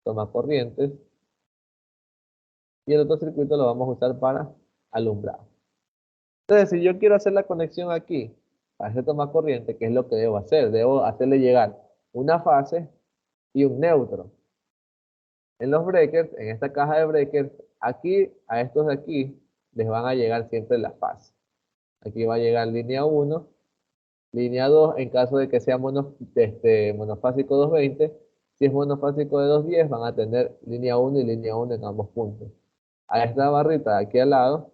toma corrientes. Y el otro circuito lo vamos a usar para alumbrado. Entonces, si yo quiero hacer la conexión aquí, a este toma corriente, ¿qué es lo que debo hacer? Debo hacerle llegar una fase y un neutro. En los breakers, en esta caja de breakers, aquí, a estos de aquí, les van a llegar siempre las fases. Aquí va a llegar línea 1, línea 2, en caso de que sea monofásico 220. Si es monofásico de 210, van a tener línea 1 y línea 1 en ambos puntos. A esta barrita de aquí al lado,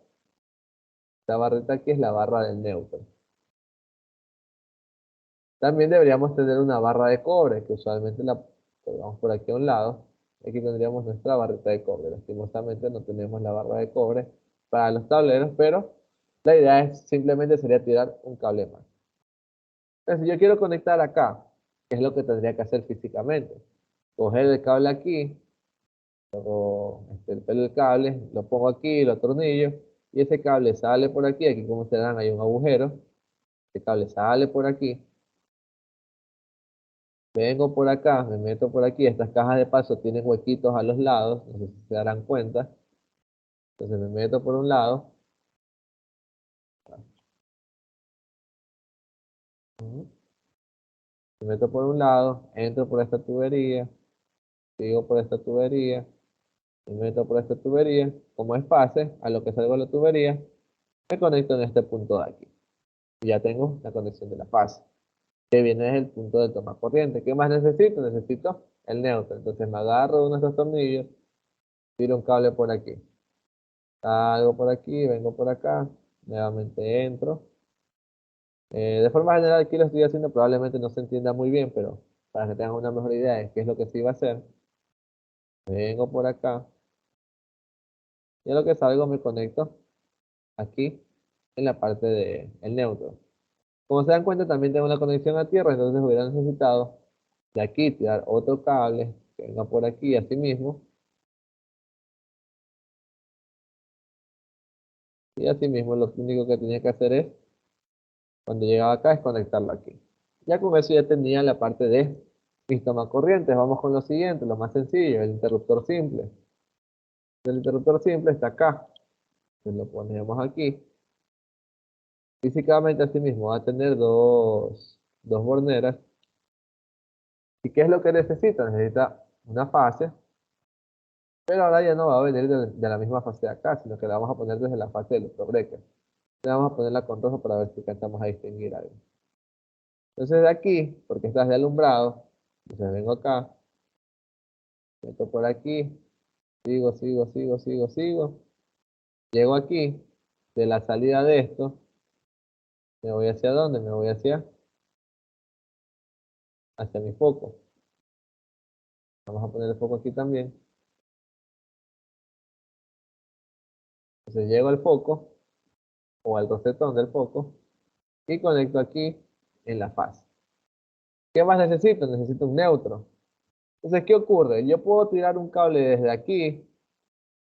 esta barrita aquí es la barra del neutro. También deberíamos tener una barra de cobre, que usualmente la pegamos por aquí a un lado. Aquí tendríamos nuestra barrita de cobre. Lastimosamente no tenemos la barra de cobre para los tableros, pero la idea es simplemente sería tirar un cable más. Entonces, si yo quiero conectar acá, ¿qué es lo que tendría que hacer físicamente? Coger el cable aquí, luego el pelo del cable, lo pongo aquí, lo atornillo, y ese cable sale por aquí. Aquí, como se dan, hay un agujero. El cable sale por aquí. Vengo por acá, me meto por aquí. Estas cajas de paso tienen huequitos a los lados, no sé si se darán cuenta. Entonces me meto por un lado, me meto por un lado, entro por esta tubería, sigo por esta tubería, me meto por esta tubería. Como es fase, a lo que salgo de la tubería, Me conecto en este punto de aquí. Y ya tengo la conexión de la fase, que viene desde el punto de toma corriente. ¿Qué más necesito? Necesito el neutro. Entonces me agarro uno de estos tornillos, tiro un cable por aquí. Salgo por aquí, vengo por acá, nuevamente entro. De forma general aquí lo estoy haciendo, probablemente no se entienda muy bien, pero para que tengan una mejor idea de qué es lo que se iba a hacer, vengo por acá y a lo que salgo me conecto aquí en la parte del neutro. Como se dan cuenta, también tengo una conexión a tierra, entonces hubiera necesitado de aquí tirar otro cable que venga por aquí, así mismo, y así mismo lo único que tenía que hacer es, cuando llegaba acá, es conectarlo aquí. Ya con eso ya tenía la parte de mis tomacorrientes. Vamos con lo siguiente, lo más sencillo, el interruptor simple. El interruptor simple está acá, entonces lo ponemos aquí. Físicamente así mismo va a tener dos borneras. ¿Y qué es lo que necesita? Necesita una fase, pero ahora ya no va a venir de la misma fase de acá, sino que la vamos a poner desde la fase del otro breaker. Le vamos a ponerla con rojo para ver si alcanzamos a distinguir algo. Entonces de aquí, porque estás de alumbrado, entonces vengo acá, meto por aquí, sigo. Llego aquí, de la salida de esto, me voy hacia dónde, me voy hacia mi foco. Vamos a poner el foco aquí también. Entonces llego al foco, o al rosetón del foco, y conecto aquí en la fase. ¿Qué más necesito? Necesito un neutro. Entonces, ¿qué ocurre? Yo puedo tirar un cable desde aquí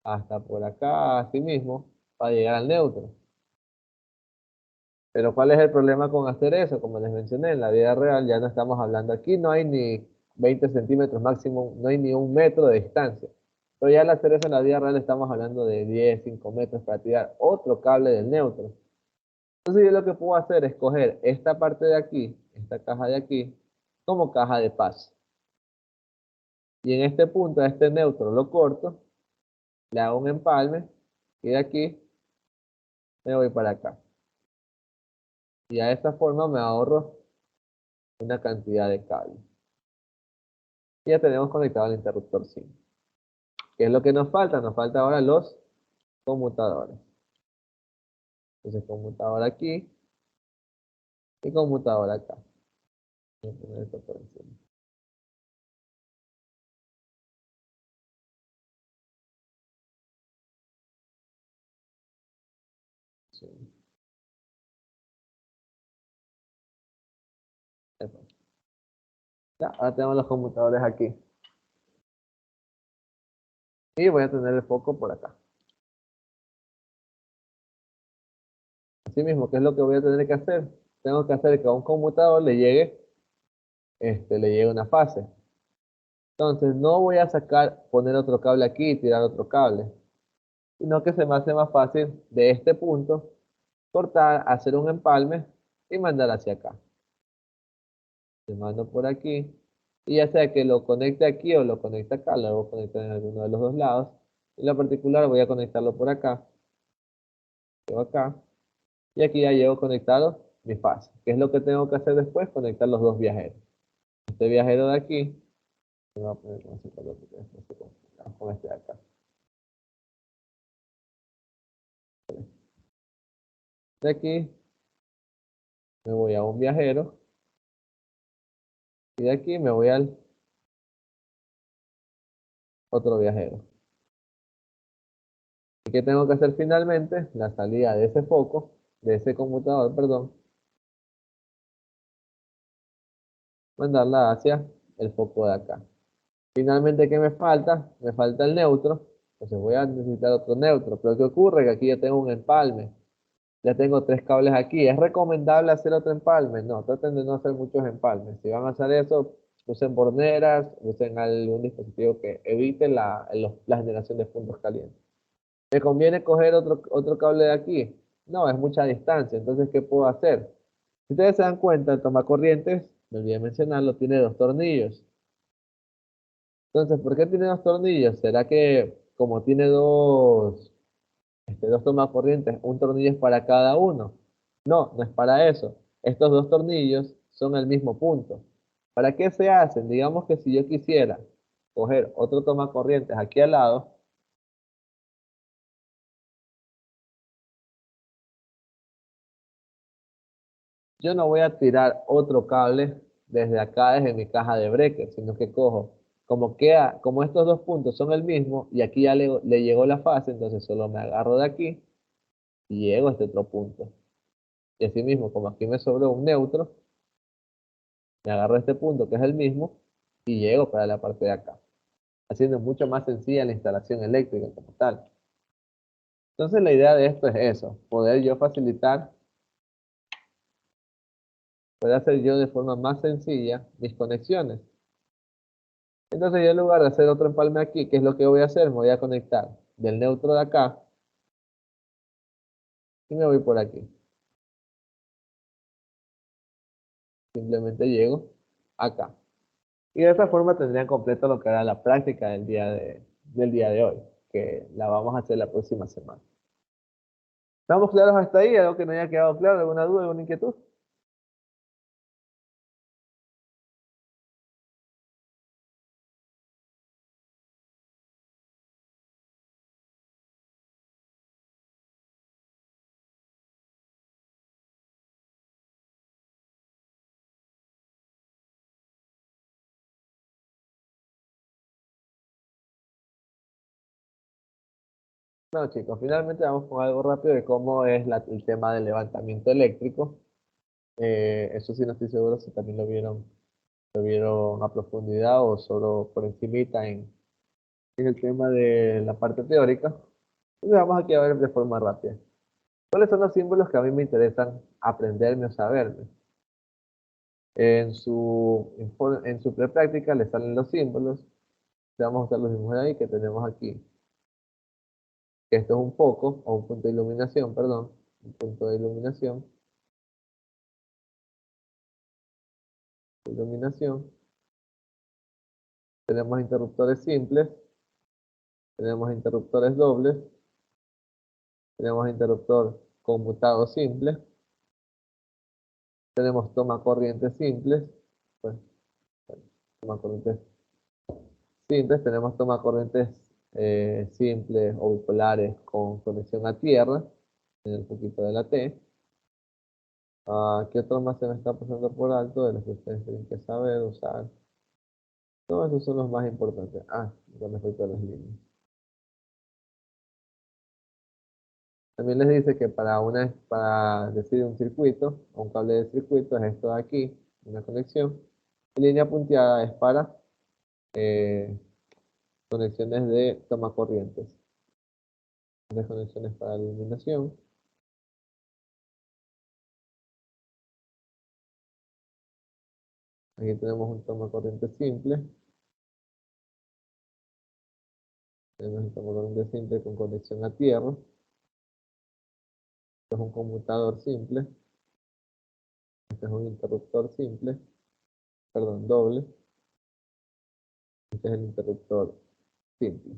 hasta por acá, así mismo, para llegar al neutro. Pero ¿cuál es el problema con hacer eso? Como les mencioné, en la vida real ya no estamos hablando aquí, no hay ni 20 centímetros máximo, no hay ni un metro de distancia. Pero ya al hacer eso en la vida real estamos hablando de 10, 5 metros para tirar otro cable del neutro. Entonces yo lo que puedo hacer es coger esta parte de aquí, esta caja de aquí, como caja de paso. Y en este punto, a este neutro lo corto, le hago un empalme, y de aquí me voy para acá. Y de esta forma me ahorro una cantidad de cables. Y ya tenemos conectado el interruptor SIM. ¿Qué es lo que nos falta? Nos falta ahora los conmutadores. Entonces, conmutador aquí y conmutador acá. Voy a poner esto por encima. Sí, eso. Ya, ahora tenemos los conmutadores aquí. Y voy a tener el foco por acá. Así mismo, ¿qué es lo que voy a tener que hacer? Tengo que hacer que a un conmutador le llegue una fase. Entonces, no voy a poner otro cable aquí y tirar otro cable, sino que se me hace más fácil de este punto cortar, hacer un empalme y mandar hacia acá. Le mando por aquí y ya sea que lo conecte aquí o lo conecte acá, lo voy a conectar en alguno de los dos lados. En lo particular voy a conectarlo por acá, llevo acá y aquí ya llevo conectado mi fase. ¿Qué es lo que tengo que hacer después? Conectar los dos viajeros. Este viajero de aquí, me voy a poner con ese color porque no se confunda, con este de acá. De aquí me voy a un viajero y de aquí me voy al otro viajero. ¿Y qué tengo que hacer finalmente? La salida de ese foco, de ese conmutador, perdón, mandarla hacia el foco de acá. Finalmente, ¿qué me falta? Me falta el neutro, entonces voy a necesitar otro neutro. Pero ¿qué ocurre? Que aquí ya tengo un empalme. Ya tengo tres cables aquí. ¿Es recomendable hacer otro empalme? No, traten de no hacer muchos empalmes. Si van a hacer eso, usen borneras, usen algún dispositivo que evite la generación de puntos calientes. ¿Me conviene coger otro cable de aquí? No, es mucha distancia. Entonces, ¿qué puedo hacer? Si ustedes se dan cuenta, el tomacorrientes, me olvidé mencionarlo, tiene dos tornillos. Entonces, ¿por qué tiene dos tornillos? ¿Será que como tiene dos Dos tomacorrientes, un tornillo es para cada uno. No, no es para eso. Estos dos tornillos son el mismo punto. ¿Para qué se hacen? Digamos que si yo quisiera coger otro tomacorrientes aquí al lado, yo no voy a tirar otro cable desde acá, desde mi caja de breaker, sino que cojo, como estos dos puntos son el mismo y aquí ya le llegó la fase, entonces solo me agarro de aquí y llego a este otro punto. Y así mismo, como aquí me sobró un neutro, me agarro este punto que es el mismo y llego para la parte de acá, haciendo mucho más sencilla la instalación eléctrica como tal. Entonces la idea de esto es eso, poder yo facilitar, poder hacer yo de forma más sencilla mis conexiones. Entonces yo en lugar de hacer otro empalme aquí, ¿qué es lo que voy a hacer? Me voy a conectar del neutro de acá y me voy por aquí. Simplemente llego acá. Y de esta forma tendrían completo lo que era la práctica del día de hoy, que la vamos a hacer la próxima semana. ¿Estamos claros hasta ahí? ¿Algo que no haya quedado claro? ¿Alguna duda, alguna inquietud? No, chicos, finalmente vamos con algo rápido de cómo es el tema del levantamiento eléctrico. Eso sí no estoy seguro si también lo vieron a profundidad o solo por encimita en el tema de la parte teórica. Entonces vamos aquí a ver de forma rápida. ¿Cuáles son los símbolos que a mí me interesan aprenderme o saberme? En su prepráctica le salen los símbolos. Vamos a usar los mismos de ahí que tenemos aquí. Que esto es un foco o un punto de iluminación, perdón. Un punto de iluminación. Iluminación. Tenemos interruptores simples. Tenemos interruptores dobles. Tenemos interruptor conmutado simple. Tenemos toma corrientes simples. Pues, toma corrientes simples. Tenemos toma corrientes simples o bipolares con conexión a tierra. En el poquito de la T. ¿Qué otro más se me está pasando por alto de los que ustedes tienen que saber usar? Todos esos son los más importantes. Con respecto a las líneas. También les dice que para decir un circuito, o un cable de circuito, es esto de aquí, una conexión. Y línea punteada es para eh, conexiones de toma corrientes. Las conexiones para la iluminación. Aquí tenemos un toma corriente simple. Tenemos un toma corriente simple con conexión a tierra. Este es un conmutador simple. Este es un interruptor simple. Perdón, doble. Este es el interruptor simple.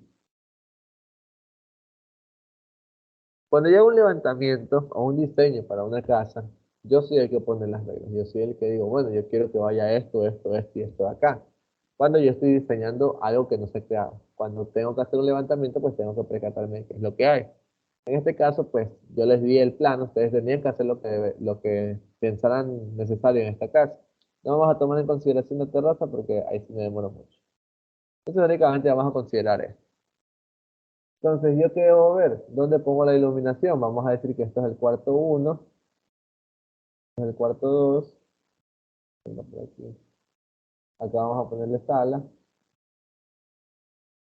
Cuando llega un levantamiento o un diseño para una casa, yo soy el que pone las reglas. Yo soy el que digo, bueno, yo quiero que vaya esto, esto, esto y esto de acá. Cuando yo estoy diseñando algo que no se ha creado. Cuando tengo que hacer un levantamiento, pues tengo que percatarme de qué es lo que hay. En este caso, pues yo les di el plano, ustedes tenían que hacer lo que pensaran necesario en esta casa. No vamos a tomar en consideración la terraza porque ahí sí me demoro mucho. Entonces únicamente vamos a considerar esto. Entonces, ¿yo qué debo ver? ¿Dónde pongo la iluminación? Vamos a decir que esto es el cuarto 1, es el cuarto 2. Venga por aquí. Acá vamos a ponerle sala.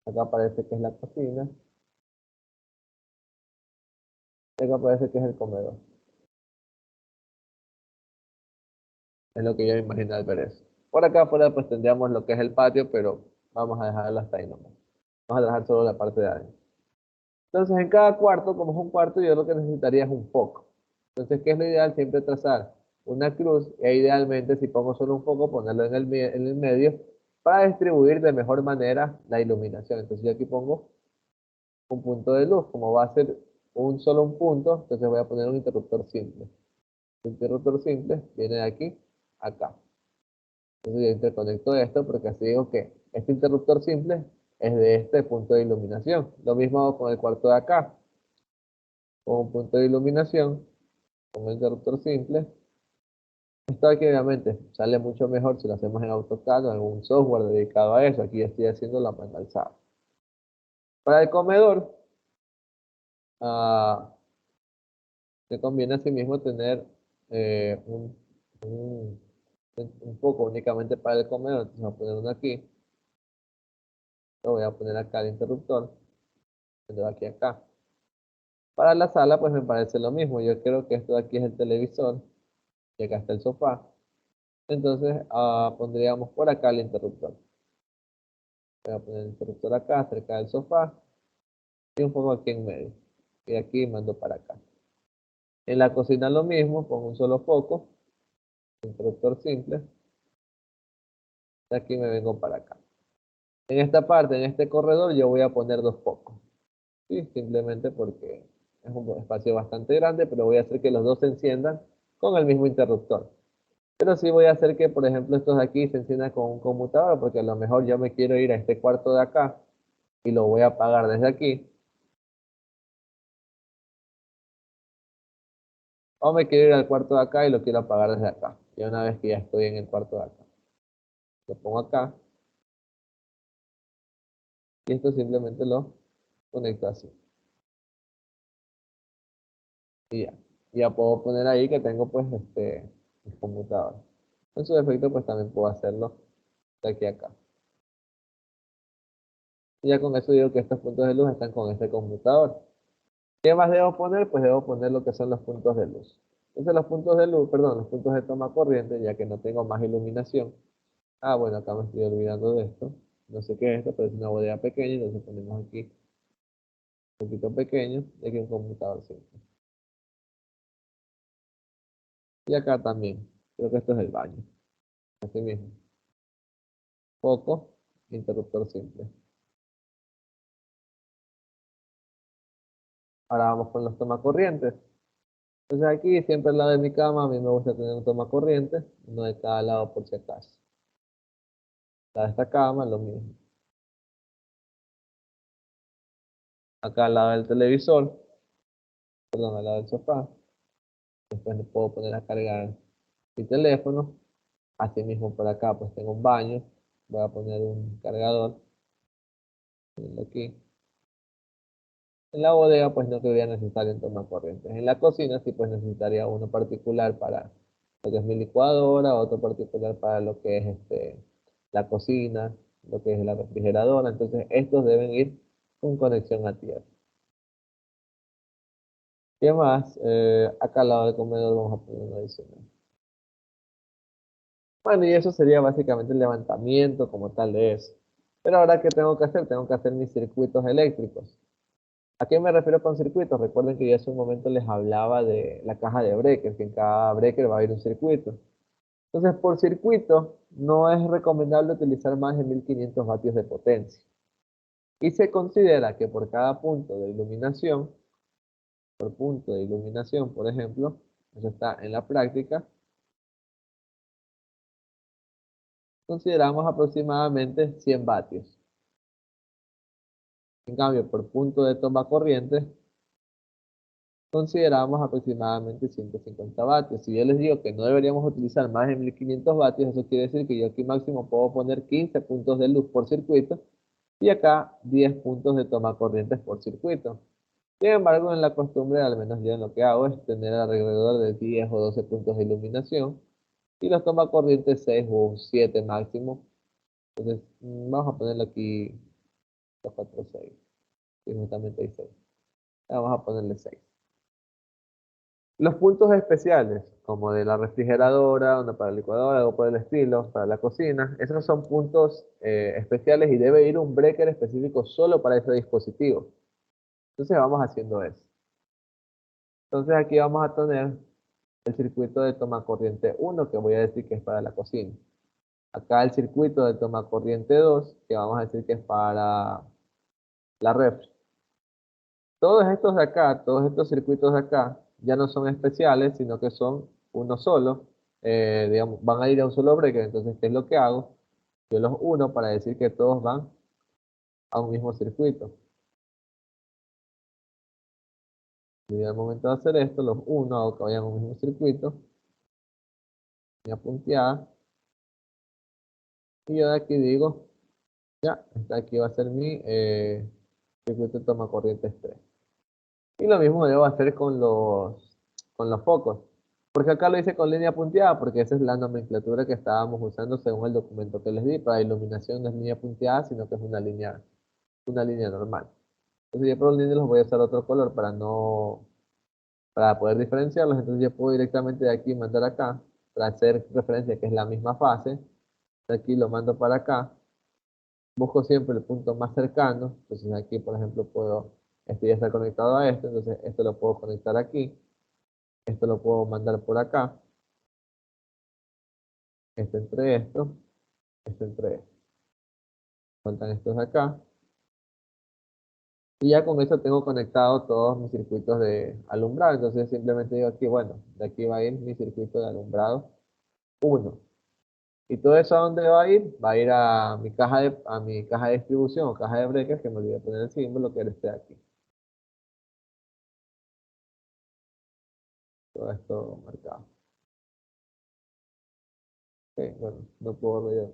Acá parece que es la cocina. Y acá parece que es el comedor. Es lo que yo imagino al ver eso. Por acá afuera pues tendríamos lo que es el patio, pero vamos a dejarlo hasta ahí nomás. Vamos a dejar solo la parte de adentro. Entonces, en cada cuarto, como es un cuarto, yo lo que necesitaría es un foco. Entonces, ¿qué es lo ideal? Siempre trazar una cruz e idealmente, si pongo solo un foco, ponerlo en el medio para distribuir de mejor manera la iluminación. Entonces, yo aquí pongo un punto de luz, como va a ser solo un punto, entonces voy a poner un interruptor simple. El interruptor simple viene de aquí a acá. Entonces yo interconecto esto porque así digo que este interruptor simple es de este punto de iluminación. Lo mismo hago con el cuarto de acá. Con un punto de iluminación, con el interruptor simple. Esto aquí obviamente sale mucho mejor si lo hacemos en AutoCAD o en algún software dedicado a eso. Aquí ya estoy haciendo la mano alzada. Para el comedor, ah, te conviene asimismo tener un, un poco únicamente para el comedor. Entonces voy a poner uno aquí. Lo voy a poner acá el interruptor. De aquí a acá. Para la sala, pues me parece lo mismo. Yo creo que esto de aquí es el televisor y acá está el sofá. Entonces pondríamos por acá el interruptor. Voy a poner el interruptor acá, cerca del sofá y un poco aquí en medio. Y aquí mando para acá. En la cocina lo mismo, con un solo foco, interruptor simple. De aquí me vengo para acá. En esta parte, en este corredor, yo voy a poner dos focos. ¿Sí? Simplemente porque es un espacio bastante grande, pero voy a hacer que los dos se enciendan con el mismo interruptor. Pero sí voy a hacer que, por ejemplo, estos de aquí se enciendan con un conmutador, porque a lo mejor yo me quiero ir a este cuarto de acá y lo voy a apagar desde aquí. O me quiero ir al cuarto de acá y lo quiero apagar desde acá. Y una vez que ya estoy en el cuarto de acá, lo pongo acá y esto simplemente lo conecto así. Y ya. Ya puedo poner ahí que tengo pues el conmutador. En su defecto pues también puedo hacerlo de aquí a acá. Y ya con eso digo que estos puntos de luz están con este conmutador. ¿Qué más debo poner? Pues debo poner lo que son los puntos de luz. Entonces los puntos de luz, perdón, los puntos de toma corriente, ya que no tengo más iluminación. Ah, bueno, acá me estoy olvidando de esto. No sé qué es esto, pero es una bodega pequeña, entonces ponemos aquí un poquito pequeño y aquí un computador simple. Y acá también, creo que esto es el baño. Así mismo. Foco, interruptor simple. Ahora vamos con los tomacorrientes. Entonces aquí, siempre al lado de mi cama, a mí me gusta tener un tomacorriente, uno de cada lado por si acaso. La de esta cama, lo mismo. Acá al lado del televisor, perdón, al lado del sofá. Después le puedo poner a cargar mi teléfono. Así mismo por acá, pues tengo un baño. Voy a poner un cargador. Ponerlo aquí. En la bodega, pues no sería necesario un tomacorrientes. En la cocina, sí, pues necesitaría uno particular para lo que es mi licuadora, otro particular para lo que es la cocina, lo que es la refrigeradora. Entonces, estos deben ir con conexión a tierra. ¿Qué más? Acá al lado del comedor vamos a poner uno adicional. Bueno, y eso sería básicamente el levantamiento como tal de eso. Pero ahora, ¿qué tengo que hacer? Tengo que hacer mis circuitos eléctricos. ¿A qué me refiero con circuitos? Recuerden que yo hace un momento les hablaba de la caja de breakers, que en cada breaker va a haber un circuito. Entonces, por circuito, no es recomendable utilizar más de 1500 vatios de potencia. Y se considera que por cada punto de iluminación, por punto de iluminación, por ejemplo, eso está en la práctica, consideramos aproximadamente 100 vatios. En cambio, por punto de toma corriente, consideramos aproximadamente 150 vatios. Si yo les digo que no deberíamos utilizar más de 1500 vatios, eso quiere decir que yo aquí máximo puedo poner 15 puntos de luz por circuito y acá 10 puntos de toma corrientes por circuito. Sin embargo, en la costumbre, al menos yo lo que hago es tener alrededor de 10 o 12 puntos de iluminación y los toma corrientes 6 o 7 máximo. Entonces, vamos a ponerle aquí 2, 4, 6. Y justamente hay 6. Vamos a ponerle 6. Los puntos especiales, como de la refrigeradora, una para la licuadora, algo por el estilo, para la cocina, esos son puntos especiales y debe ir un breaker específico solo para ese dispositivo. Entonces vamos haciendo eso. Entonces aquí vamos a tener el circuito de toma corriente 1, que voy a decir que es para la cocina. Acá el circuito de toma corriente 2, que vamos a decir que es para la refri. Todos estos de acá, todos estos circuitos de acá, ya no son especiales, sino que son uno solo. Digamos, van a ir a un solo breaker. Entonces, ¿qué es lo que hago? Yo los uno para decir que todos van a un mismo circuito. Y al momento de hacer esto, los uno hago que vayan a un mismo circuito, línea punteada, y yo de aquí digo, ya, este aquí va a ser mi circuito de toma corrientes 3. Y lo mismo debo hacer con los focos. Porque acá lo hice con línea punteada, porque esa es la nomenclatura que estábamos usando según el documento que les di. Para iluminación no es línea punteada, sino que es una línea normal. Entonces yo por los líneas los voy a usar otro color para poder diferenciarlos. Entonces yo puedo directamente de aquí mandar acá, para hacer referencia que es la misma fase. De aquí lo mando para acá. Busco siempre el punto más cercano. Entonces aquí, por ejemplo, este ya está conectado a este, entonces esto lo puedo conectar aquí. Esto lo puedo mandar por acá. Este entre esto, este entre esto. Faltan estos de acá. Y ya con eso tengo conectado todos mis circuitos de alumbrado. Entonces simplemente digo aquí, bueno, de aquí va a ir mi circuito de alumbrado 1. ¿Y todo eso a dónde va a ir? Va a ir a mi caja de distribución o caja de breakers, que me olvidé poner el símbolo, que era este de aquí. Todo esto marcado. Ok, bueno, no puedo ver.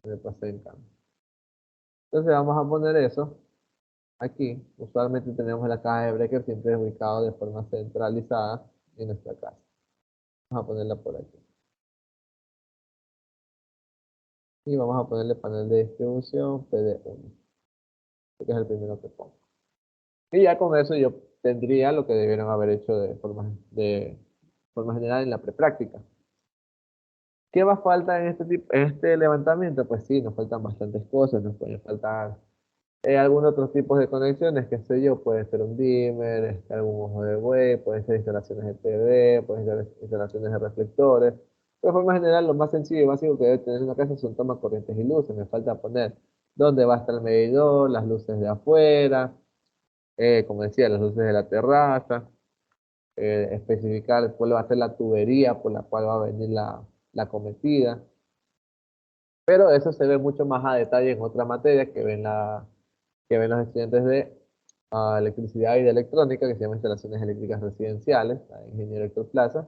Me pasé en cambio. Entonces vamos a poner eso aquí. Usualmente tenemos la caja de breakers siempre ubicado de forma centralizada en nuestra casa. Vamos a ponerla por aquí. Y vamos a ponerle panel de distribución PD1, que es el primero que pongo. Y ya con eso yo tendría lo que debieron haber hecho de forma general en la prepráctica. ¿Qué más falta en en este levantamiento? Pues sí, nos faltan bastantes cosas, nos pueden faltar algunos otros tipos de conexiones, qué sé yo, puede ser un dimmer, algún ojo de buey, puede ser instalaciones de TV, puede ser instalaciones de reflectores. De forma general, lo más sencillo y básico que debe tener una casa son toma corrientes y luces. Me falta poner dónde va a estar el medidor, las luces de afuera, como decía, las luces de la terraza, especificar cuál va a ser la tubería por la cual va a venir la cometida. Pero eso se ve mucho más a detalle en otra materia que ven los estudiantes de electricidad y de electrónica, que se llama instalaciones eléctricas residenciales, la Ingeniero Héctor Plaza.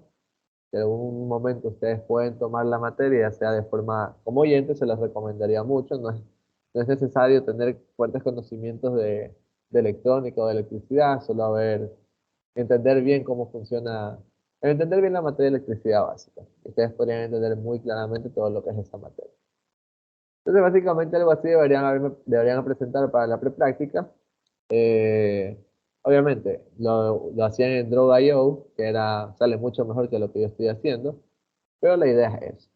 Si en algún momento ustedes pueden tomar la materia, ya sea de forma como oyente, se les recomendaría mucho. No es necesario tener fuertes conocimientos de electrónica o de electricidad, solo entender bien cómo funciona, entender bien la materia de electricidad básica. Ustedes podrían entender muy claramente todo lo que es esa materia. Entonces, básicamente algo así deberían presentar para la prepráctica. Eh, Obviamente, lo hacían en Draw.io, sale mucho mejor que lo que yo estoy haciendo, pero la idea es eso.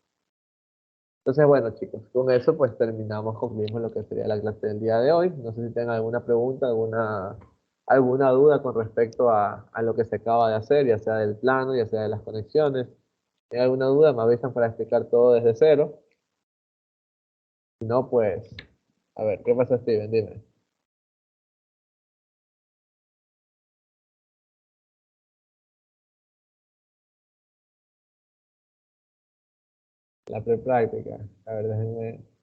Entonces, bueno, chicos, con eso pues concluimos lo que sería la clase del día de hoy. No sé si tienen alguna pregunta, alguna duda con respecto a lo que se acaba de hacer, ya sea del plano, ya sea de las conexiones. Si tienen alguna duda, me avisan para explicar todo desde cero. Si no, pues, a ver, ¿qué pasa, Steven? Dime. La prepráctica. A ver, déjenme.